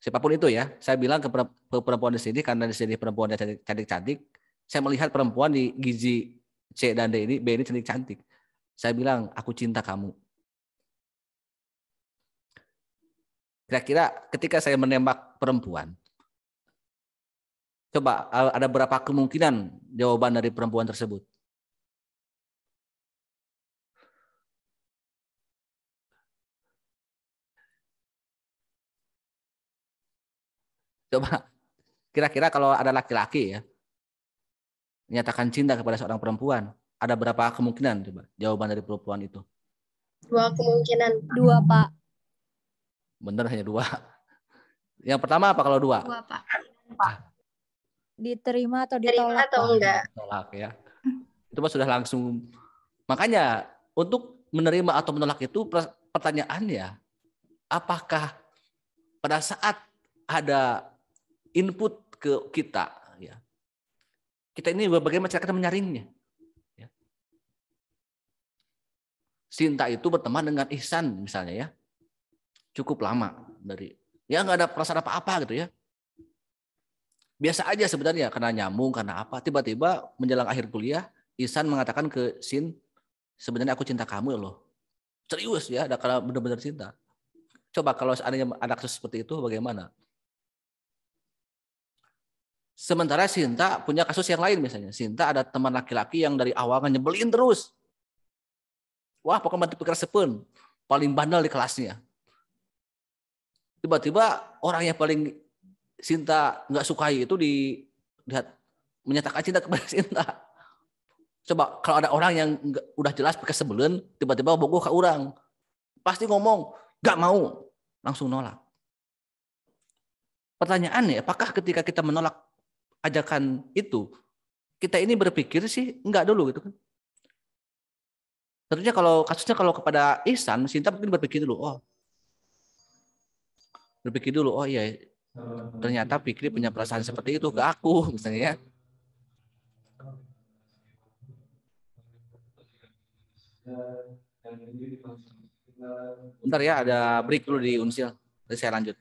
Siapapun itu ya, saya bilang ke perempuan di sini karena di sini perempuannya cantik-cantik, saya melihat perempuan di gizi C dan D ini, B ini cantik-cantik. Saya bilang, aku cinta kamu. Kira-kira ketika saya menembak perempuan, coba ada berapa kemungkinan jawaban dari perempuan tersebut? Coba, kira-kira kalau ada laki-laki ya, menyatakan cinta kepada seorang perempuan, ada berapa kemungkinan coba jawaban dari perempuan itu? 2 kemungkinan. 2, Pak. Bener hanya 2. Yang pertama apa kalau 2? 2, Pak. Diterima atau Terima ditolak? atau enggak? Tolak ya. Itu mah sudah langsung. Makanya untuk menerima atau menolak itu pertanyaannya, apakah pada saat ada input ke kita, ya, kita ini bagaimana cara kita menyaringnya? Ya. Sinta itu berteman dengan Ihsan misalnya ya, cukup lama dari, ya nggak ada perasaan apa-apa gitu ya. Biasa aja sebenarnya karena nyambung karena apa. Tiba-tiba menjelang akhir kuliah, Ihsan mengatakan ke Sin, sebenarnya aku cinta kamu loh. Serius ya, ada kalau benar-benar cinta. Coba kalau seandainya ada kasus seperti itu bagaimana? Sementara Sinta punya kasus yang lain misalnya. Sinta ada teman laki-laki yang dari awal nyebelin terus. Wah, pokoknya mati pikir sepun. Paling bandel di kelasnya. Tiba-tiba orang yang paling Sinta nggak sukai itu dilihat menyatakan cinta kepada Sinta. Coba kalau ada orang yang udah jelas pakai sebelum, tiba-tiba bogoh ke orang. Pasti ngomong, nggak mau. Langsung nolak. Pertanyaannya, apakah ketika kita menolak ajakan itu, kita ini berpikir sih enggak dulu gitu kan. Tentunya kalau kasusnya kalau kepada Ihsan, Sinta mungkin berpikir dulu, oh iya, ternyata Fikri punya perasaan seperti itu ke aku misalnya ya. Bentar ya, ada break dulu di Unsil. Nanti saya lanjut.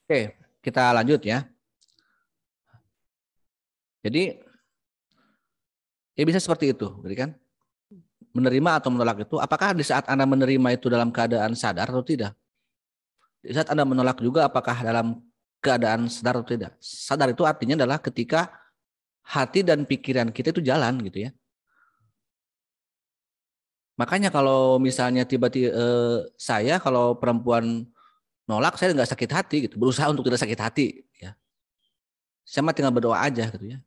Oke, kita lanjut ya. Jadi, ya bisa seperti itu, kan? Menerima atau menolak itu, apakah di saat Anda menerima itu dalam keadaan sadar atau tidak? Di saat Anda menolak juga, apakah dalam keadaan sadar atau tidak? Sadar itu artinya adalah ketika hati dan pikiran kita itu jalan gitu ya. Makanya kalau misalnya tiba-tiba saya kalau perempuan nolak, saya nggak sakit hati gitu, berusaha untuk tidak sakit hati ya. Saya mah tinggal berdoa aja gitu ya.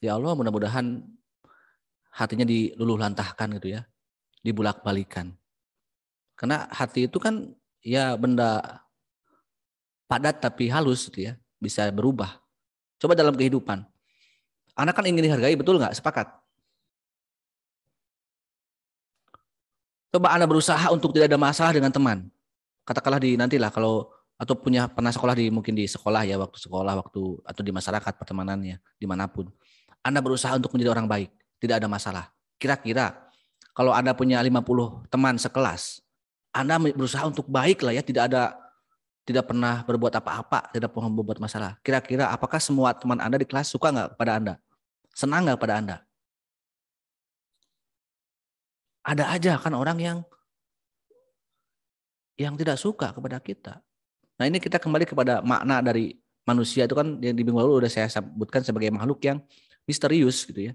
Ya Allah, mudah-mudahan hatinya diluluh lantahkan gitu ya, dibulak-balikan. Karena hati itu kan ya benda padat tapi halus gitu ya, bisa berubah. Coba dalam kehidupan, anak kan ingin dihargai, betul nggak? Sepakat? Coba Anda berusaha untuk tidak ada masalah dengan teman. Katakanlah nantilah kalau atau pernah sekolah mungkin di sekolah ya, waktu sekolah, atau di masyarakat pertemanannya dimanapun. Anda berusaha untuk menjadi orang baik, tidak ada masalah. Kira-kira kalau Anda punya 50 teman sekelas, Anda berusaha untuk baik lah ya, tidak pernah berbuat apa-apa, tidak pernah berbuat masalah. Kira-kira apakah semua teman Anda di kelas suka nggak pada Anda? Senang nggak pada Anda? Ada aja kan orang yang tidak suka kepada kita. Nah ini kita kembali kepada makna dari manusia itu kan yang di minggu lalu udah saya sebutkan sebagai makhluk yang misterius gitu ya.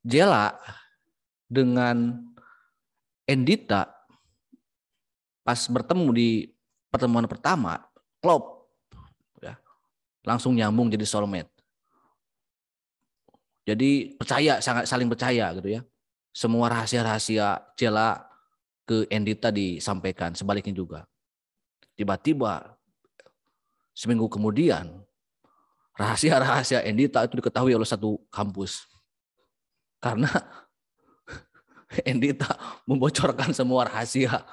Jela dengan Endita pas bertemu di pertemuan pertama, klop, ya, langsung nyambung jadi soulmate. Jadi percaya, sangat saling percaya gitu ya. Semua rahasia-rahasia Jela ke Endita disampaikan, sebaliknya juga. Tiba-tiba seminggu kemudian rahasia-rahasia Endita itu diketahui oleh satu kampus. Karena Endita membocorkan semua rahasia.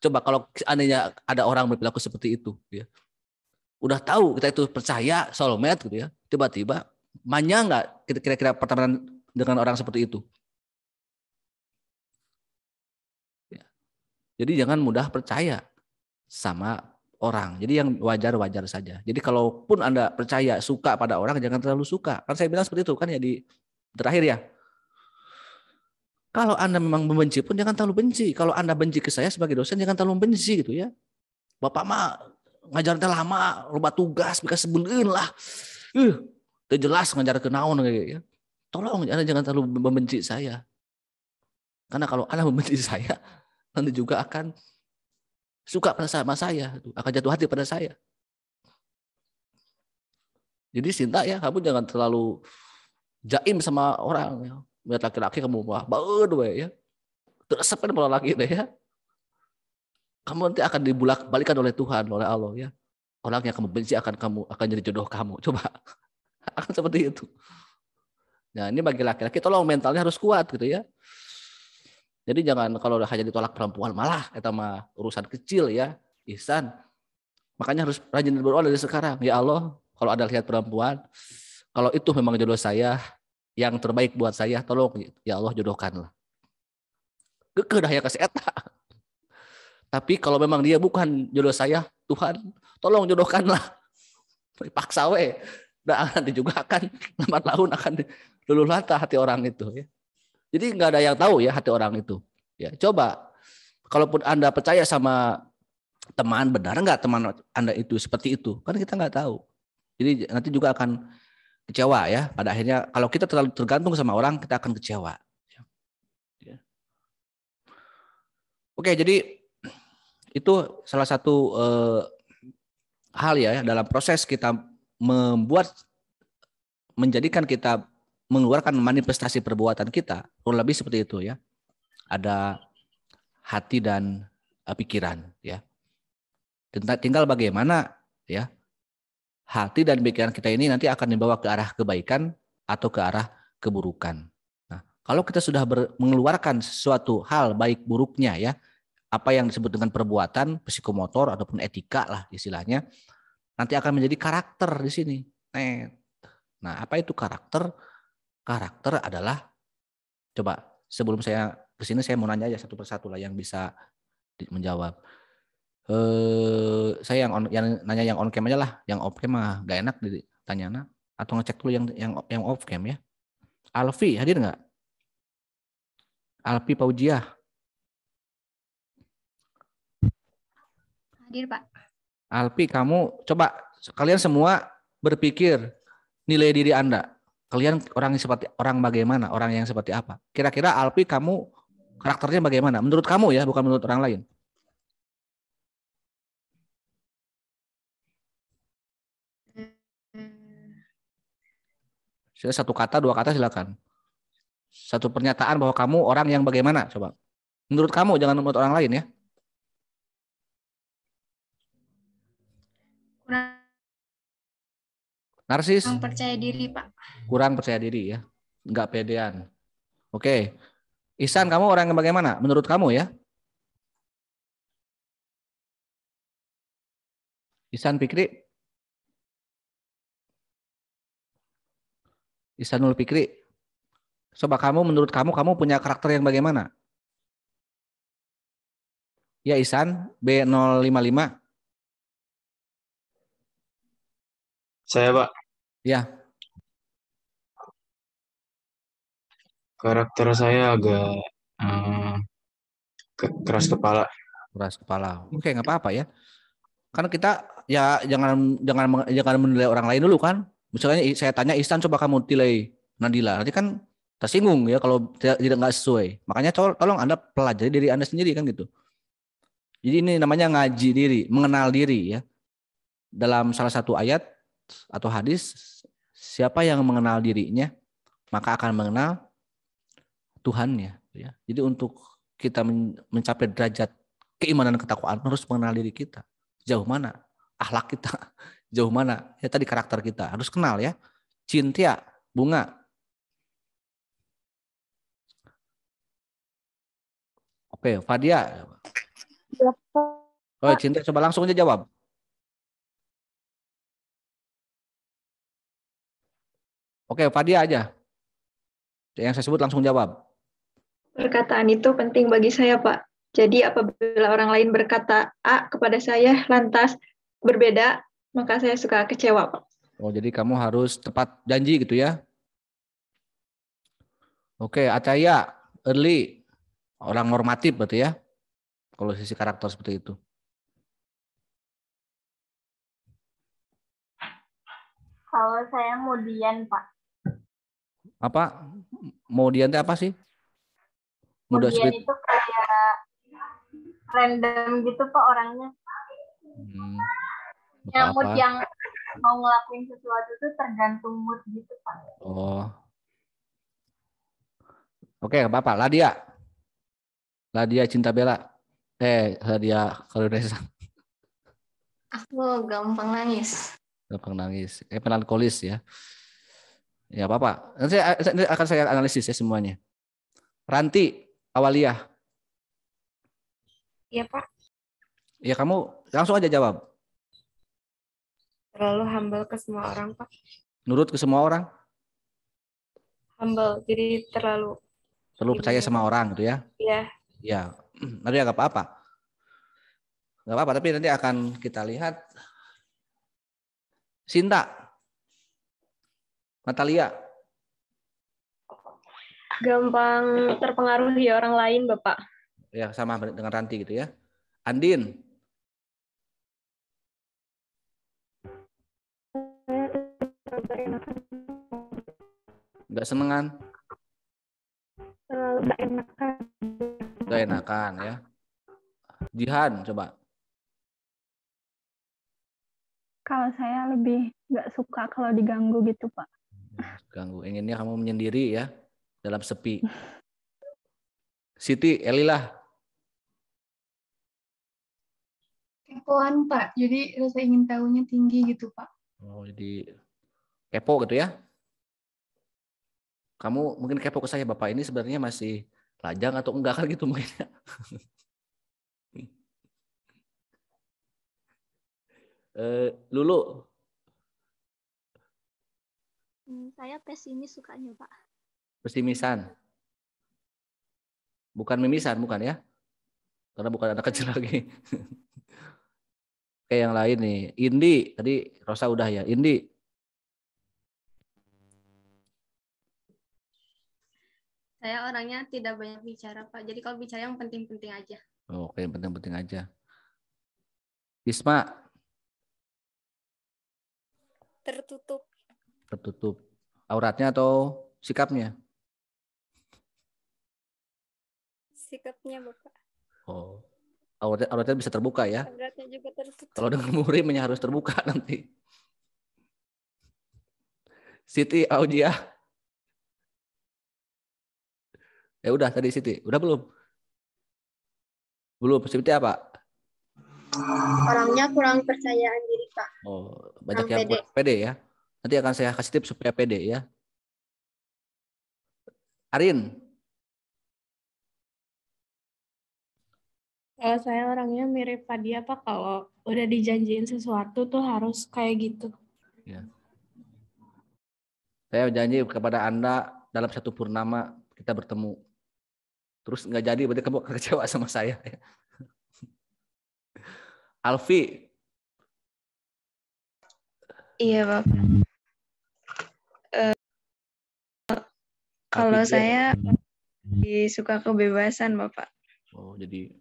Coba kalau seandainya ada orang berperilaku seperti itu, ya, udah tahu kita itu percaya soulmate gitu ya, tiba-tiba manja nggak kira-kira pertemanan dengan orang seperti itu? Ya. Jadi jangan mudah percaya sama orang. Jadi yang wajar-wajar saja. Jadi kalaupun Anda percaya suka pada orang, jangan terlalu suka. Kan saya bilang seperti itu kan ya di terakhir ya. Kalau Anda memang membenci pun jangan terlalu benci. Kalau Anda benci ke saya sebagai dosen jangan terlalu benci gitu ya. Bapak mah ngajar teh lama, loba tugas, bika sebeneun lah. Teu jelas ngajar ke naon kayak ya. Tolong Anda jangan terlalu membenci saya. Karena kalau Anda membenci saya, Anda juga akan suka sama saya, akan jatuh hati pada saya. Jadi Sinta ya, kamu jangan terlalu jaim sama orang ya. Lihat laki-laki kamu wah baud we ya. Teresep kan kalau laki deh ya. Kamu nanti akan dibalik-balikan oleh Tuhan, oleh Allah ya. Orang yang kamu benci akan jadi jodoh kamu. Coba akan seperti itu. Nah, ini bagi laki-laki tolong mentalnya harus kuat gitu ya. Jadi jangan kalau udah hanya ditolak perempuan malah itu mah urusan kecil ya, Ihsan. Makanya harus rajin berdoa dari sekarang. Ya Allah, kalau ada lihat perempuan, kalau itu memang jodoh saya, yang terbaik buat saya, tolong ya Allah jodohkanlah. Kekeh dah ya kasih eta. Tapi kalau memang dia bukan jodoh saya, Tuhan, tolong jodohkanlah. Paksa we. Dan nanti juga akan lambat laun akan luluh lantah hati orang itu ya. Jadi nggak ada yang tahu ya hati orang itu. Ya, coba kalaupun Anda percaya sama teman, benar nggak teman Anda itu seperti itu? Kan kita nggak tahu. Jadi nanti juga akan kecewa ya. Pada akhirnya kalau kita terlalu tergantung sama orang, kita akan kecewa. Ya. Oke, jadi itu salah satu hal ya dalam proses kita menjadikan kita mengeluarkan manifestasi perbuatan kita, kurang lebih seperti itu ya. Ada hati dan pikiran ya. Tinggal bagaimana ya hati dan pikiran kita ini nanti akan dibawa ke arah kebaikan atau ke arah keburukan. Nah, kalau kita sudah mengeluarkan sesuatu hal baik buruknya ya, apa yang disebut dengan perbuatan psikomotor ataupun etika lah istilahnya, nanti akan menjadi karakter di sini. Nah, apa itu karakter? Karakter adalah, coba sebelum saya ke sini saya mau nanya aja satu persatu lah yang bisa menjawab. Saya yang nanya yang on cam aja lah, yang off cam mah gak enak ditanyana, atau ngecek dulu yang off cam ya. Alfi hadir nggak? Alfi Paujiah. Hadir Pak. Alfi, kamu coba kalian semua berpikir nilai diri Anda. Kalian orang bagaimana? Orang yang seperti apa? Kira-kira Alfi kamu karakternya bagaimana? Menurut kamu ya, bukan menurut orang lain. Satu kata, dua kata silakan. Satu pernyataan bahwa kamu orang yang bagaimana? Coba. Menurut kamu, jangan menurut orang lain ya. Narsis? Kurang percaya diri, Pak. Kurang percaya diri ya. Enggak pedean. Oke. Ihsan, kamu orang yang bagaimana? Menurut kamu ya? Ihsan Fikri? Ihsanul Fikri? Coba menurut kamu punya karakter yang bagaimana? Ya Ihsan, B055. Saya Pak, Ya. karakter saya agak keras kepala. Keras kepala. Oke, nggak apa-apa ya. Karena kita ya jangan menilai orang lain dulu kan. Misalnya saya tanya Ihsan, coba kamu nilai Nadila. Nanti kan tersinggung ya kalau tidak nggak sesuai. Makanya tolong Anda pelajari diri Anda sendiri kan gitu. Jadi ini namanya ngaji diri, mengenal diri ya. Dalam salah satu ayat atau hadis, siapa yang mengenal dirinya, maka akan mengenal Tuhannya. Ya. Jadi untuk kita mencapai derajat keimanan dan ketakwaan harus mengenal diri kita. Jauh mana akhlak kita, jauh mana ya tadi karakter kita harus kenal ya. Cintia, Bunga. Oke, Fadia. Oh, Cinta coba langsung aja jawab. Oke, Fadia aja. Yang saya sebut langsung jawab. Perkataan itu penting bagi saya, Pak. Jadi apabila orang lain berkata A kepada saya lantas berbeda, maka saya suka kecewa, Pak. Oh, jadi kamu harus tepat janji gitu ya. Oke, Acaya, Early, orang normatif berarti ya. Kalau sisi karakter seperti itu. Kalau saya Mudian, Pak. Apa? Mudian itu apa sih? Mudian itu kayak random gitu, Pak, orangnya. Ya, mood yang mau ngelakuin sesuatu itu tergantung mood gitu, Pak. Oh. Oke, Bapak. Ladia. Ladia Cinta Bella. Ladia Kalunesa. Aku gampang nangis. Gampang nangis. Melankolis ya. Ya, Bapak. Nanti akan saya analisis ya semuanya. Ranti Awaliyah. Iya, Pak. Ya, kamu langsung aja jawab. Terlalu humble ke semua orang, Pak. Nurut ke semua orang? Humble, jadi terlalu percaya sama orang gitu ya? Iya. Ya, nanti nggak apa-apa. Nggak apa-apa, tapi nanti akan kita lihat. Sinta. Natalia. Gampang terpengaruhi orang lain, Bapak. Ya, sama dengan Ranti gitu ya. Andin. Nggak senengan? Nggak enakan. Nggak enakan ya. Jihan, coba. Kalau saya lebih nggak suka kalau diganggu gitu, Pak. Ganggu. Inginnya kamu menyendiri ya, dalam sepi. Siti, Elilah. Kepoan, Pak. Jadi rasa ingin tahunya tinggi gitu, Pak. Oh, jadi kepo gitu ya. Kamu mungkin kepo ke saya, Bapak ini sebenarnya masih lajang atau enggak kan gitu mungkin. Lulu. Saya pesimis sukanya, Pak. Pesimisan. Bukan mimisan, bukan ya? Karena bukan anak kecil lagi. Kayak yang lain nih. Indi, tadi Rosa udah ya. Indi. Saya orangnya tidak banyak bicara, Pak. Jadi kalau bicara yang penting-penting aja. Oke, penting-penting aja. Isma. Tertutup. Tertutup. Auratnya atau sikapnya? Sikapnya, Bapak. Oh. Auratnya bisa terbuka ya? Auratnya juga tertutup. Kalau dengan murimnya harus terbuka nanti. Siti Aujiah. Ya udah tadi Siti, udah belum? Belum, Siti apa? Orangnya kurang percayaan diri, Pak. Oh, banyak yang kurang pede ya. Nanti akan saya kasih tips supaya pede ya. Arin. Kalau saya orangnya mirip Fadia, Pak. Kalau udah dijanjiin sesuatu tuh harus kayak gitu. Ya. Saya janji kepada Anda dalam satu purnama kita bertemu. Terus nggak jadi, berarti kamu kecewa sama saya. Alfi. Iya, Bapak. Kalau saya suka kebebasan, Bapak. Oh, jadi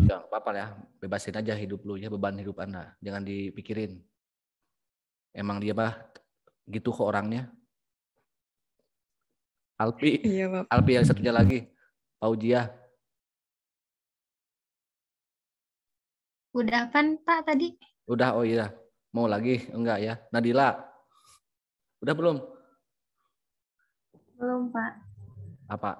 Ya, nggak apa-apa ya. Bebasin aja hidup lu ya, beban hidup Anda. Jangan dipikirin. Emang dia gitu kok orangnya. Alpi. Iya, Bapak. Alpi yang satunya lagi. Paujia. Udah kan Pak tadi? Udah, oh iya. Mau lagi? Enggak ya. Nadila. Udah belum? Belum, Pak. Apa?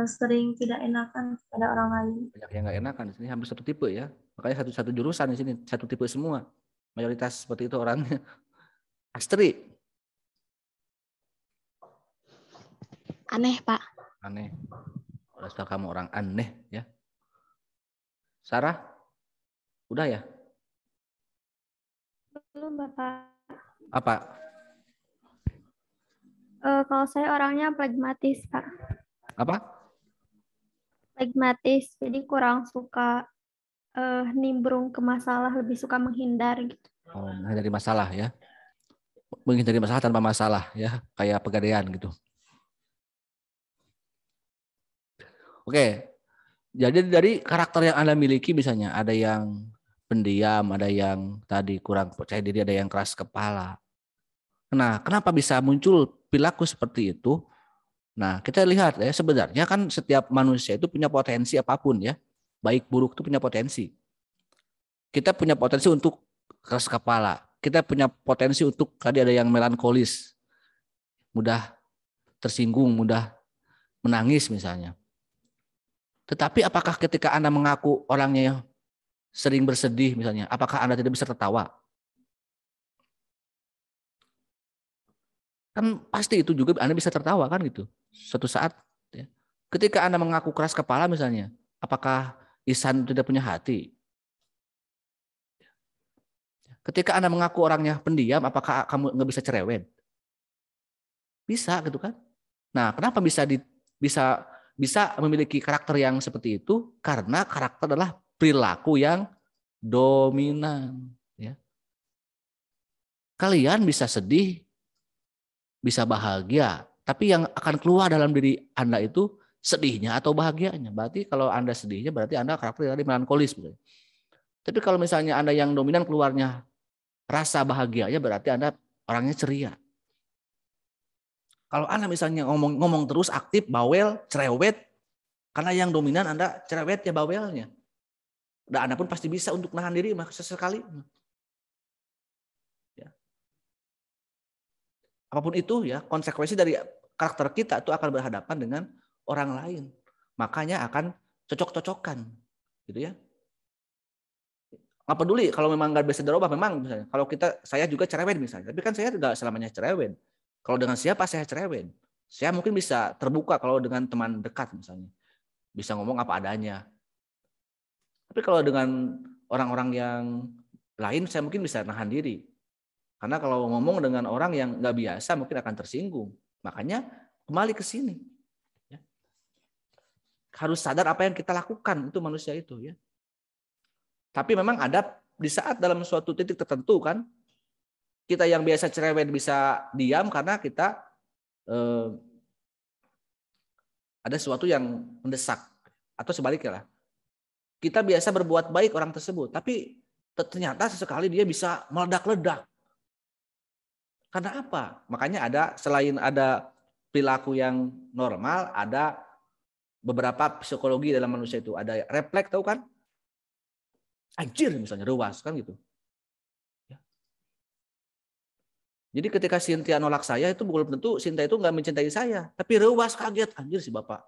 Sering tidak enakan pada orang lain. Banyak yang nggak enakan di sini, hampir satu tipe ya. Makanya satu jurusan di sini, satu tipe semua. Mayoritas seperti itu orangnya. Astri. Aneh, Pak. Aneh. Rasa kamu orang aneh ya. Sarah? Udah ya? Belum, Bapak. Apa? Kalau saya orangnya pragmatis, Pak. Apa? Pragmatis, jadi kurang suka nimbrung ke masalah, lebih suka menghindar gitu. Oh, menghindari masalah ya. Menghindari masalah tanpa masalah ya, kayak pegadaian gitu. Oke. Jadi dari karakter yang Anda miliki misalnya ada yang pendiam, ada yang tadi kurang percaya diri, ada yang keras kepala. Nah, kenapa bisa muncul perilaku seperti itu? Nah, kita lihat ya, sebenarnya kan setiap manusia itu punya potensi apapun ya. Baik buruk itu punya potensi. Kita punya potensi untuk keras kepala. Kita punya potensi untuk tadi ada yang melankolis. Mudah tersinggung, mudah menangis misalnya. Tetapi apakah ketika Anda mengaku orangnya sering bersedih misalnya, apakah Anda tidak bisa tertawa? Kan pasti itu juga Anda bisa tertawa kan gitu. Suatu saat ya. Ketika Anda mengaku keras kepala misalnya, apakah Ihsan tidak punya hati? Ketika Anda mengaku orangnya pendiam, apakah kamu nggak bisa cerewet? Bisa gitu kan? Nah, kenapa bisa memiliki karakter yang seperti itu? Karena karakter adalah perilaku yang dominan. Ya. Kalian bisa sedih, bisa bahagia, tapi yang akan keluar dalam diri Anda itu sedihnya atau bahagianya. Berarti kalau Anda sedihnya, berarti Anda karakter dari melankolis. Tapi kalau misalnya Anda yang dominan keluarnya rasa bahagianya, berarti Anda orangnya ceria. Kalau Anda misalnya ngomong terus aktif, bawel, cerewet, karena yang dominan Anda cerewet ya bawelnya. Dan Anda pun pasti bisa untuk nahan diri sesekali. Ya. Apapun itu ya, konsekuensi dari karakter kita itu akan berhadapan dengan orang lain. Makanya akan cocok-cocokan. Gitu ya. Nggak peduli kalau memang nggak bisa dirubah, memang misalnya. Kalau saya juga cerewet misalnya. Tapi kan saya tidak selamanya cerewet. Kalau dengan siapa saya cerewet? Saya mungkin bisa terbuka kalau dengan teman dekat misalnya. Bisa ngomong apa adanya. Tapi kalau dengan orang-orang yang lain saya mungkin bisa nahan diri. Karena kalau ngomong dengan orang yang nggak biasa mungkin akan tersinggung. Makanya kembali ke sini. Ya. Harus sadar apa yang kita lakukan itu manusia itu ya. Tapi memang ada di saat dalam suatu titik tertentu kan. Kita yang biasa cerewet bisa diam karena kita ada sesuatu yang mendesak. Atau sebaliknya lah. Kita biasa berbuat baik orang tersebut. Tapi ternyata sesekali dia bisa meledak-ledak. Karena apa? Makanya selain ada perilaku yang normal, ada beberapa psikologi dalam manusia itu. Ada refleks, tahu kan? Anjir misalnya, ruas kan gitu. Jadi ketika Cynthia nolak saya itu belum tentu Cynthia itu nggak mencintai saya, tapi rewas kaget, anjir si bapak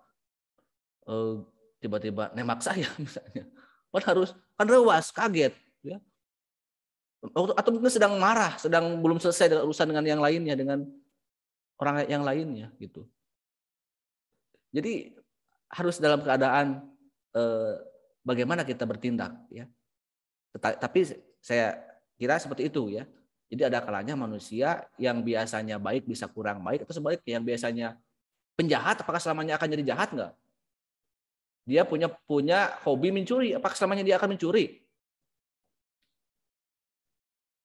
tiba-tiba nembak saya misalnya. Kan rewas kaget, ya. Atau mungkin sedang marah, sedang belum selesai dengan urusan dengan yang lainnya, dengan orang yang lainnya gitu. Jadi harus dalam keadaan bagaimana kita bertindak, ya. Tapi saya kira seperti itu ya. Jadi ada kalanya manusia yang biasanya baik bisa kurang baik, atau sebaliknya yang biasanya penjahat apakah selamanya akan jadi jahat enggak? Dia punya hobi mencuri, apakah selamanya dia akan mencuri?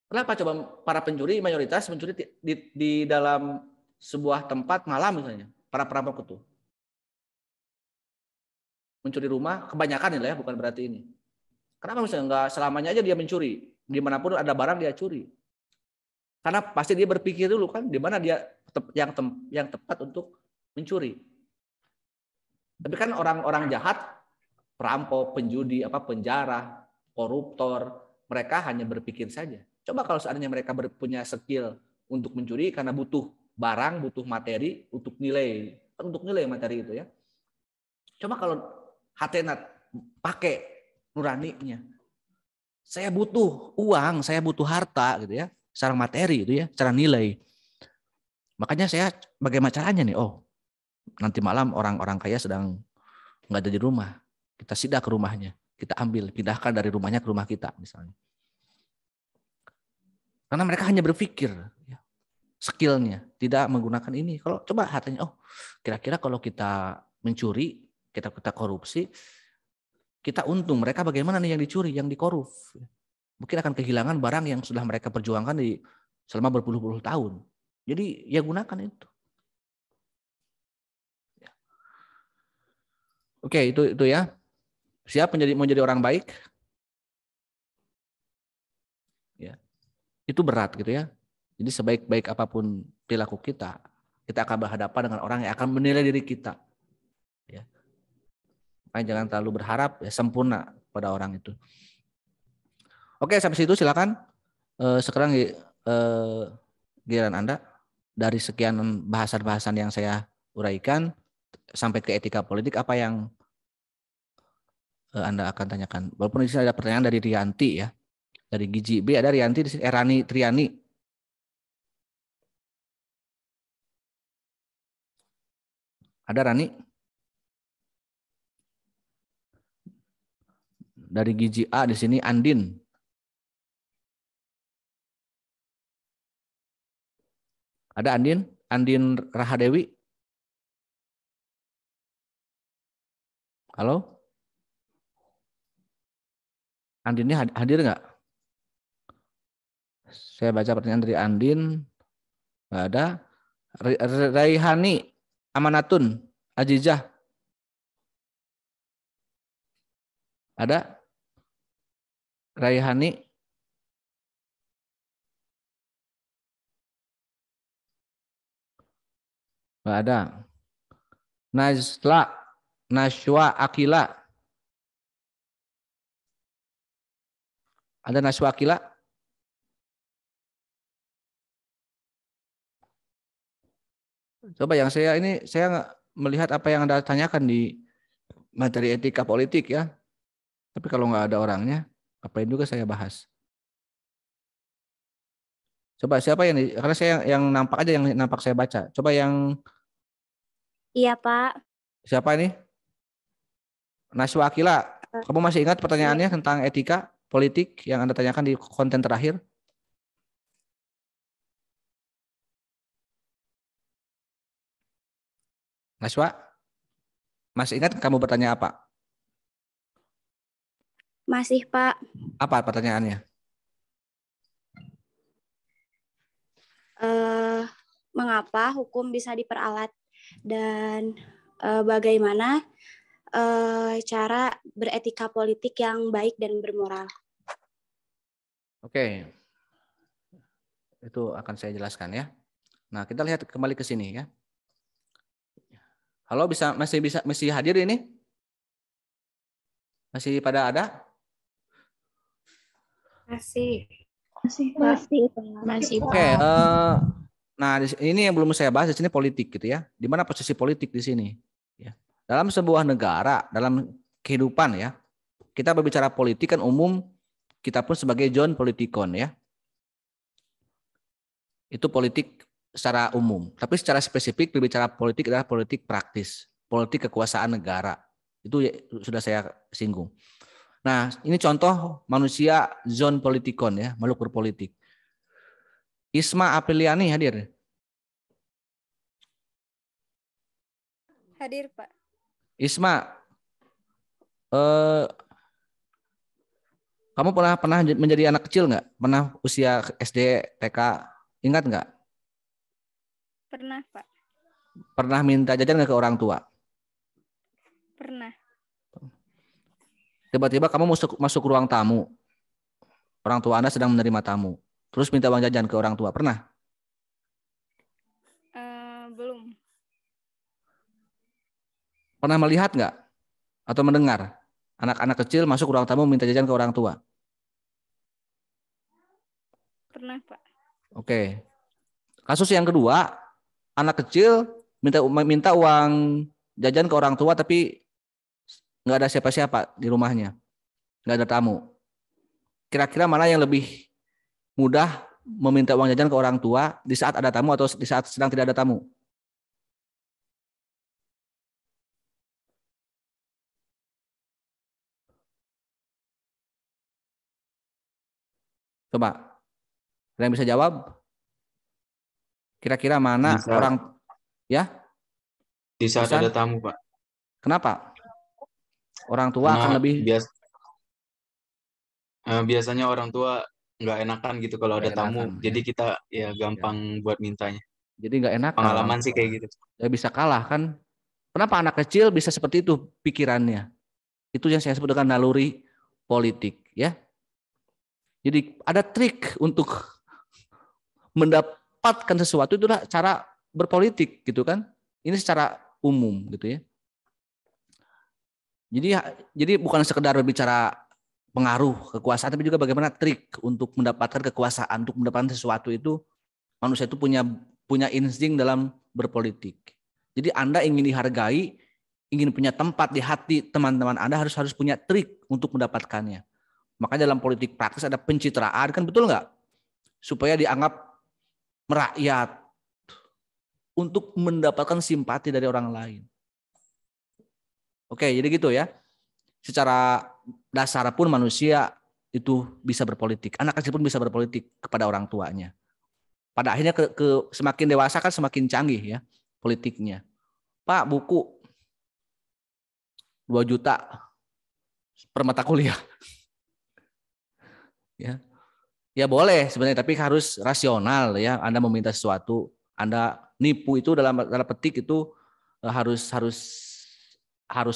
Kenapa coba para pencuri mayoritas mencuri di dalam sebuah tempat malam misalnya, para perampok itu? mencuri rumah, kebanyakan ini ya, bukan berarti ini. Kenapa misalnya nggak selamanya aja dia mencuri, dimanapun ada barang dia curi? Karena pasti dia berpikir dulu kan, di mana dia yang tepat untuk mencuri. Tapi kan orang-orang jahat, perampok, penjudi, penjara, koruptor, mereka hanya berpikir saja. Coba kalau seandainya mereka punya skill untuk mencuri karena butuh barang, butuh materi, untuk nilai materi itu ya. Coba kalau hatenat pakai nuraninya. Saya butuh uang, saya butuh harta gitu ya, secara materi itu ya, secara nilai. Makanya saya bagaimana caranya nih? Oh, nanti malam orang-orang kaya sedang nggak ada di rumah. Kita sidak ke rumahnya, kita ambil, pindahkan dari rumahnya ke rumah kita misalnya. Karena mereka hanya berpikir, ya, skillnya tidak menggunakan ini. Kalau coba hartanya, oh kira-kira kalau kita mencuri, kita korupsi, kita untung. Mereka bagaimana nih yang dicuri, yang dikorup? Mungkin akan kehilangan barang yang sudah mereka perjuangkan selama berpuluh-puluh tahun. Jadi ya gunakan itu. Oke, itu ya. Siap mau jadi orang baik? Ya. Itu berat gitu ya. Jadi sebaik-baik apapun perilaku kita akan berhadapan dengan orang yang akan menilai diri kita. Ya. Makanya jangan terlalu berharap ya sempurna pada orang itu. Oke, sampai situ silakan. Sekarang giliran Anda. Dari sekian bahasan-bahasan yang saya uraikan sampai ke etika politik, apa yang Anda akan tanyakan? Walaupun di sini ada pertanyaan dari Rianti ya. Dari Giji B ada Rianti di sini, Rani Triani. Ada Rani? Dari Giji A di sini Andin. Ada Andin? Andin Rahadewi? Halo? Andinnya hadir nggak? Saya baca pertanyaan dari Andin. Nggak ada. Raihani Amanatun Azizah. Ada? Raihani? Nggak ada. Najla, Nashwa Akila. Ada Nashwa Akila? Coba yang saya melihat apa yang Anda tanyakan di materi etika politik ya. Tapi kalau nggak ada orangnya, apain juga saya bahas. Coba siapa yang karena saya yang nampak aja yang nampak saya baca. Coba yang Iya, Pak. Siapa ini? Nashwa Akila. Kamu masih ingat pertanyaannya tentang etika politik yang Anda tanyakan di konten terakhir? Nashwa? Masih ingat kamu bertanya apa? Masih, Pak. Apa pertanyaannya? Mengapa hukum bisa diperalat dan bagaimana cara beretika politik yang baik dan bermoral? Oke. Itu akan saya jelaskan ya. Nah, kita lihat kembali ke sini ya. Halo, masih hadir ini? Masih pada ada? Masih. Oke, nah ini yang belum saya bahas di sini politik gitu ya. Di mana posisi politik di sini? Ya. Dalam sebuah negara, dalam kehidupan ya, kita berbicara politik kan umum, kita pun sebagai John Politikon ya. Itu politik secara umum. Tapi secara spesifik berbicara politik adalah politik praktis, politik kekuasaan negara. Itu sudah saya singgung. Nah, ini contoh manusia John Politikon ya, makhluk berpolitik. Isma Apriliani hadir? Hadir, Pak. Isma, kamu pernah menjadi anak kecil nggak? Pernah usia SD, TK, ingat nggak? Pernah, Pak. Pernah minta jajan nggak ke orang tua? Pernah. Tiba-tiba kamu masuk ke ruang tamu. Orang tua Anda sedang menerima tamu. Terus minta uang jajan ke orang tua. Pernah? Belum. Pernah melihat nggak? Atau mendengar? Anak-anak kecil masuk ke ruang tamu minta jajan ke orang tua. Pernah, Pak. Oke. Kasus yang kedua, anak kecil minta uang jajan ke orang tua tapi nggak ada siapa-siapa di rumahnya. Nggak ada tamu. Kira-kira mana yang lebih mudah meminta uang jajan ke orang tua di saat ada tamu atau di saat sedang tidak ada tamu? Coba, ada yang bisa jawab? Kira-kira mana orang ya? Di saat ada tamu, Pak. Kenapa? Orang tua akan lebih biasanya orang tua nggak enakan gitu kalau ada tamu. ya. Jadi kita ya gampang buat mintanya. Jadi nggak enak. Pengalaman sih kayak gitu. Ya bisa kalah kan? Kenapa anak kecil bisa seperti itu pikirannya? Itu yang saya sebut dengan naluri politik, ya. Jadi ada trik untuk mendapatkan sesuatu, itulah cara berpolitik gitu kan. Ini secara umum gitu ya. Jadi bukan sekedar berbicara pengaruh kekuasaan, tapi juga bagaimana trik untuk mendapatkan kekuasaan, untuk mendapatkan sesuatu itu manusia itu punya insting dalam berpolitik. Jadi Anda ingin dihargai, ingin punya tempat di hati teman-teman Anda harus punya trik untuk mendapatkannya. Makanya dalam politik praktis ada pencitraan, kan betul nggak? Supaya dianggap merakyat untuk mendapatkan simpati dari orang lain. Oke, jadi gitu ya. Secara dasar pun manusia itu bisa berpolitik. Anak kecil pun bisa berpolitik kepada orang tuanya. Pada akhirnya semakin dewasa kan semakin canggih ya politiknya. Pak, buku 2 juta per mata kuliah. Ya boleh sebenarnya, tapi harus rasional ya. Anda meminta sesuatu, Anda nipu itu dalam petik itu harus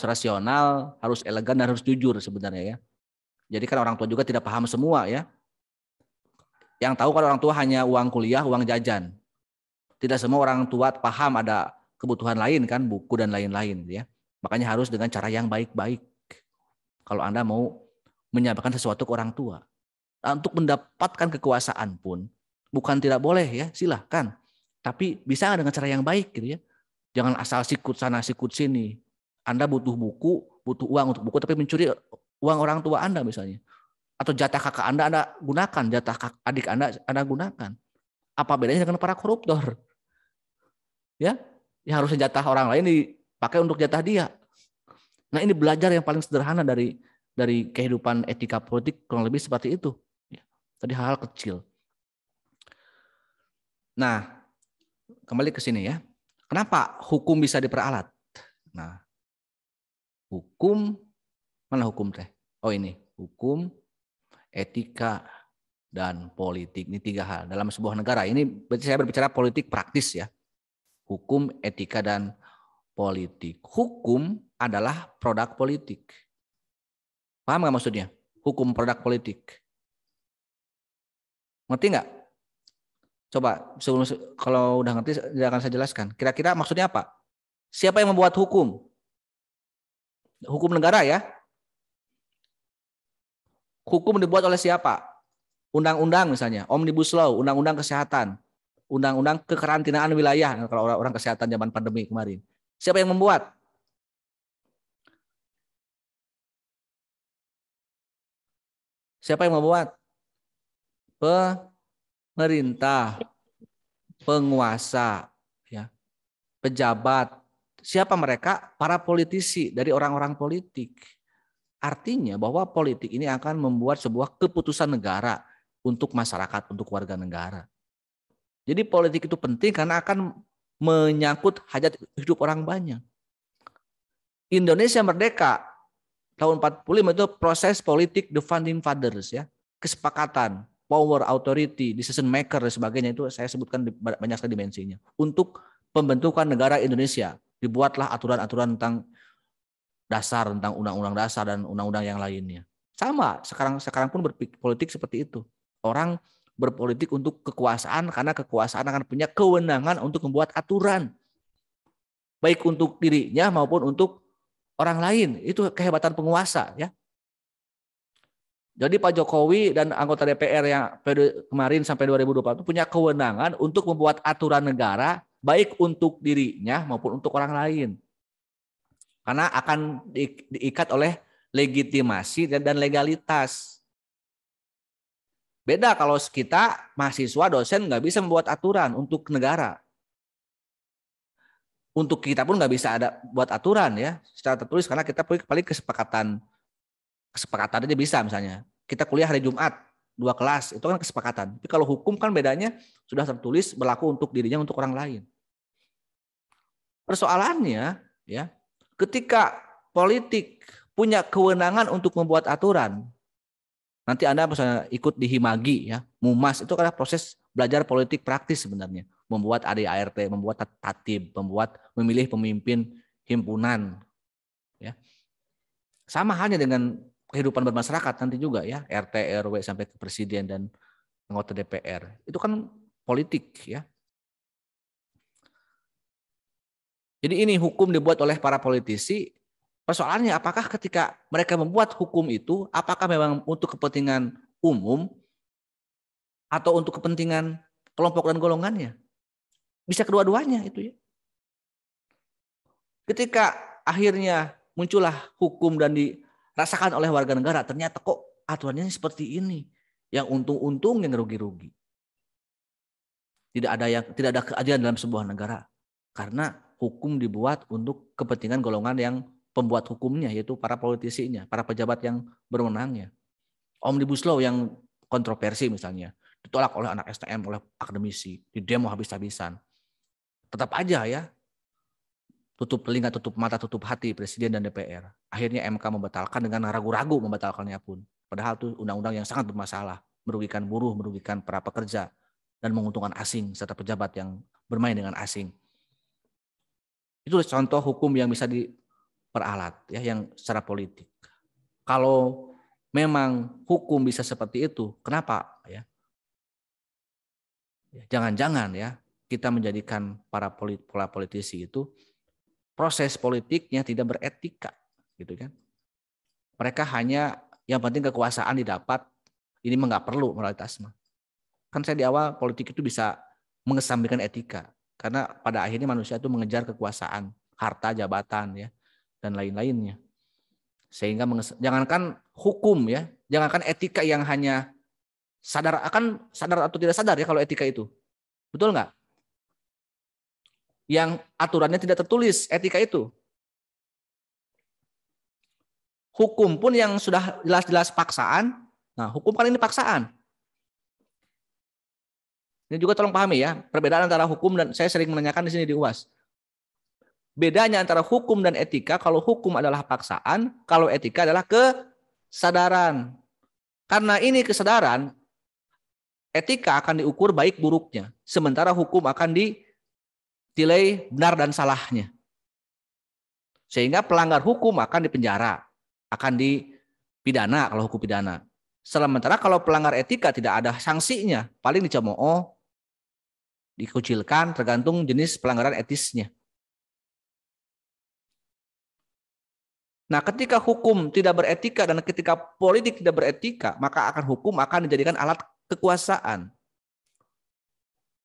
rasional, harus elegan dan harus jujur sebenarnya ya. Jadi kan orang tua juga tidak paham semua ya. Yang tahu kalau orang tua hanya uang kuliah, uang jajan. Tidak semua orang tua paham ada kebutuhan lain kan, buku dan lain-lain ya. Makanya harus dengan cara yang baik-baik. Kalau Anda mau menyampaikan sesuatu ke orang tua. Nah, untuk mendapatkan kekuasaan pun bukan tidak boleh ya, silahkan. Tapi bisa dengan cara yang baik gitu ya. Jangan asal sikut sana sikut sini. Anda butuh buku, butuh uang untuk buku, tapi mencuri uang orang tua Anda misalnya. Atau jatah kakak Anda gunakan, jatah adik Anda gunakan. Apa bedanya dengan para koruptor? Ya, yang harusnya jatah orang lain dipakai untuk jatah dia. Nah ini belajar yang paling sederhana dari kehidupan etika politik, kurang lebih seperti itu. Tadi hal-hal kecil. Nah, kembali ke sini ya. Kenapa hukum bisa diperalat? Nah, hukum, mana hukum teh? Oh ini, hukum, etika, dan politik. Ini 3 hal dalam sebuah negara. Ini berarti saya berbicara politik praktis ya. Hukum, etika, dan politik. Hukum adalah produk politik. Paham nggak maksudnya? Hukum produk politik. Ngerti nggak? Coba kalau udah ngerti akan saya jelaskan. Kira-kira maksudnya apa? Siapa yang membuat hukum? Hukum negara ya. Hukum dibuat oleh siapa? Undang-undang misalnya, Omnibus Law, undang-undang kesehatan, undang-undang kekarantinaan wilayah kalau orang kesehatan zaman pandemi kemarin. Siapa yang membuat? Siapa yang membuat? Pemerintah, penguasa, ya, pejabat. Siapa mereka? Para politisi dari orang-orang politik. Artinya bahwa politik ini akan membuat sebuah keputusan negara untuk masyarakat, untuk warga negara. Jadi politik itu penting karena akan menyangkut hajat hidup orang banyak. Indonesia merdeka tahun 45 itu proses politik the founding fathers ya, kesepakatan, power, authority, decision maker dan sebagainya itu saya sebutkan banyak sekali dimensinya. Untuk pembentukan negara Indonesia dibuatlah aturan-aturan tentang dasar, tentang undang-undang dasar dan undang-undang yang lainnya. Sama, sekarang pun berpolitik seperti itu. Orang berpolitik untuk kekuasaan karena kekuasaan akan punya kewenangan untuk membuat aturan. Baik untuk dirinya maupun untuk orang lain. Itu kehebatan penguasa, ya. Jadi Pak Jokowi dan anggota DPR yang kemarin sampai 2024 itu punya kewenangan untuk membuat aturan negara baik untuk dirinya maupun untuk orang lain. Karena akan diikat oleh legitimasi dan legalitas. Beda kalau kita mahasiswa, dosen nggak bisa membuat aturan untuk negara. Untuk kita pun nggak bisa ada buat aturan ya secara tertulis karena kita paling kesepakatan aja bisa, misalnya kita kuliah hari Jumat 2 kelas itu kan kesepakatan. Tapi kalau hukum kan bedanya sudah tertulis berlaku untuk dirinya untuk orang lain. Persoalannya ya ketika politik punya kewenangan untuk membuat aturan, nanti Anda misalnya ikut di Himagi ya, Mumas itu adalah proses belajar politik praktis sebenarnya, membuat ADART, membuat tatib, memilih pemimpin himpunan ya. Sama halnya dengan kehidupan bermasyarakat nanti juga ya, RT, RW sampai ke presiden dan anggota DPR. Itu kan politik ya. Jadi ini hukum dibuat oleh para politisi. Persoalannya apakah ketika mereka membuat hukum itu, apakah memang untuk kepentingan umum atau untuk kepentingan kelompok dan golongannya? Bisa kedua-duanya itu ya. Ketika akhirnya muncullah hukum dan dirasakan oleh warga negara, ternyata kok aturannya seperti ini, yang untung-untung, yang rugi-rugi. Tidak ada keadilan dalam sebuah negara karena hukum dibuat untuk kepentingan golongan yang pembuat hukumnya, yaitu para politisinya, para pejabat yang berwenangnya. Omnibus Law yang kontroversi misalnya ditolak oleh anak STM, oleh akademisi, di demo habis-habisan. Tetap aja ya, tutup telinga, tutup mata, tutup hati presiden dan DPR. Akhirnya MK membatalkan dengan ragu-ragu membatalkannya pun. Padahal itu undang-undang yang sangat bermasalah, merugikan buruh, merugikan para pekerja, dan menguntungkan asing serta pejabat yang bermain dengan asing. Itu contoh hukum yang bisa diperalat ya, yang secara politik. Kalau memang hukum bisa seperti itu, kenapa ya? Jangan-jangan ya kita menjadikan para politisi itu proses politiknya tidak beretika, gitu kan? Mereka hanya yang penting kekuasaan didapat, ini mah nggak perlu moralitas mah. Kan saya di awal politik itu bisa mengesampingkan etika, karena pada akhirnya manusia itu mengejar kekuasaan, harta, jabatan ya, dan lain-lainnya. Sehingga jangankan hukum ya, jangankan etika yang hanya sadar atau tidak sadar ya kalau etika itu. Betul nggak? Yang aturannya tidak tertulis etika itu. Hukum pun yang sudah jelas-jelas paksaan. Nah, hukum kan ini paksaan. Ini juga tolong pahami ya, perbedaan antara hukum dan saya sering menanyakan di sini di UAS. Bedanya antara hukum dan etika, kalau hukum adalah paksaan, kalau etika adalah kesadaran. Karena ini kesadaran, etika akan diukur baik buruknya, sementara hukum akan dinilai benar dan salahnya. Sehingga pelanggar hukum akan dipenjara, akan dipidana kalau hukum pidana. Sementara kalau pelanggar etika tidak ada sanksinya, paling dicemooh, dikucilkan, tergantung jenis pelanggaran etisnya. Nah, ketika hukum tidak beretika dan ketika politik tidak beretika, maka hukum akan dijadikan alat kekuasaan.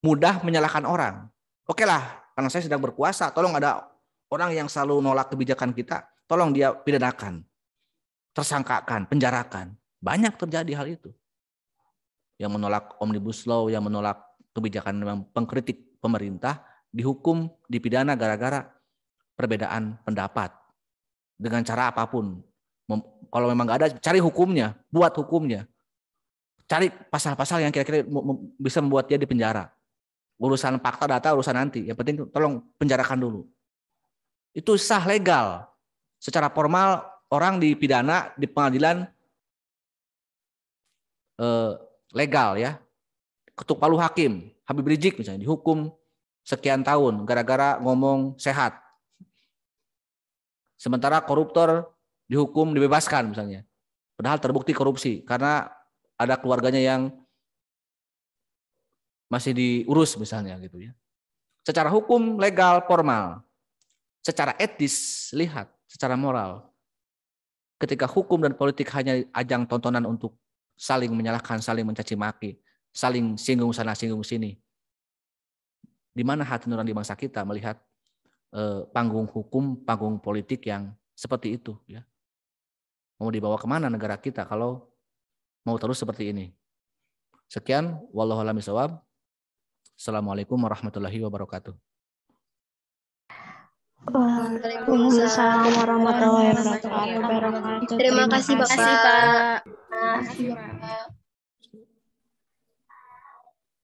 Mudah menyalahkan orang. Oke lah, karena saya sedang berkuasa, tolong ada orang yang selalu nolak kebijakan kita, tolong dia pidanakan, tersangkakan, penjarakan. Banyak terjadi hal itu. Yang menolak Omnibus Law, yang menolak kebijakan pengkritik pemerintah, dihukum, dipidana gara-gara perbedaan pendapat. Dengan cara apapun. Kalau memang nggak ada, cari hukumnya, buat hukumnya. Cari pasal-pasal yang kira-kira bisa membuat dia dipenjara. Urusan fakta data, urusan nanti. Yang penting tolong penjarakan dulu. Itu sah legal. Secara formal orang dipidana di pengadilan legal ya. Ketuk palu hakim, Habib Rizik misalnya dihukum sekian tahun gara-gara ngomong sehat. Sementara koruptor dihukum dibebaskan misalnya. Padahal terbukti korupsi karena ada keluarganya yang masih diurus misalnya gitu ya. Secara hukum legal formal. Secara etis lihat, secara moral. Ketika hukum dan politik hanya ajang tontonan untuk saling menyalahkan, saling mencaci maki, saling singgung sana singgung sini. Di mana hati nurani bangsa kita melihat panggung hukum, panggung politik yang seperti itu ya. Mau dibawa kemana negara kita kalau mau terus seperti ini. Sekian, wallahu a'lam bishawab. Assalamualaikum warahmatullahi wabarakatuh. Waalaikumsalam warahmatullahi wabarakatuh. Terima kasih Bapak.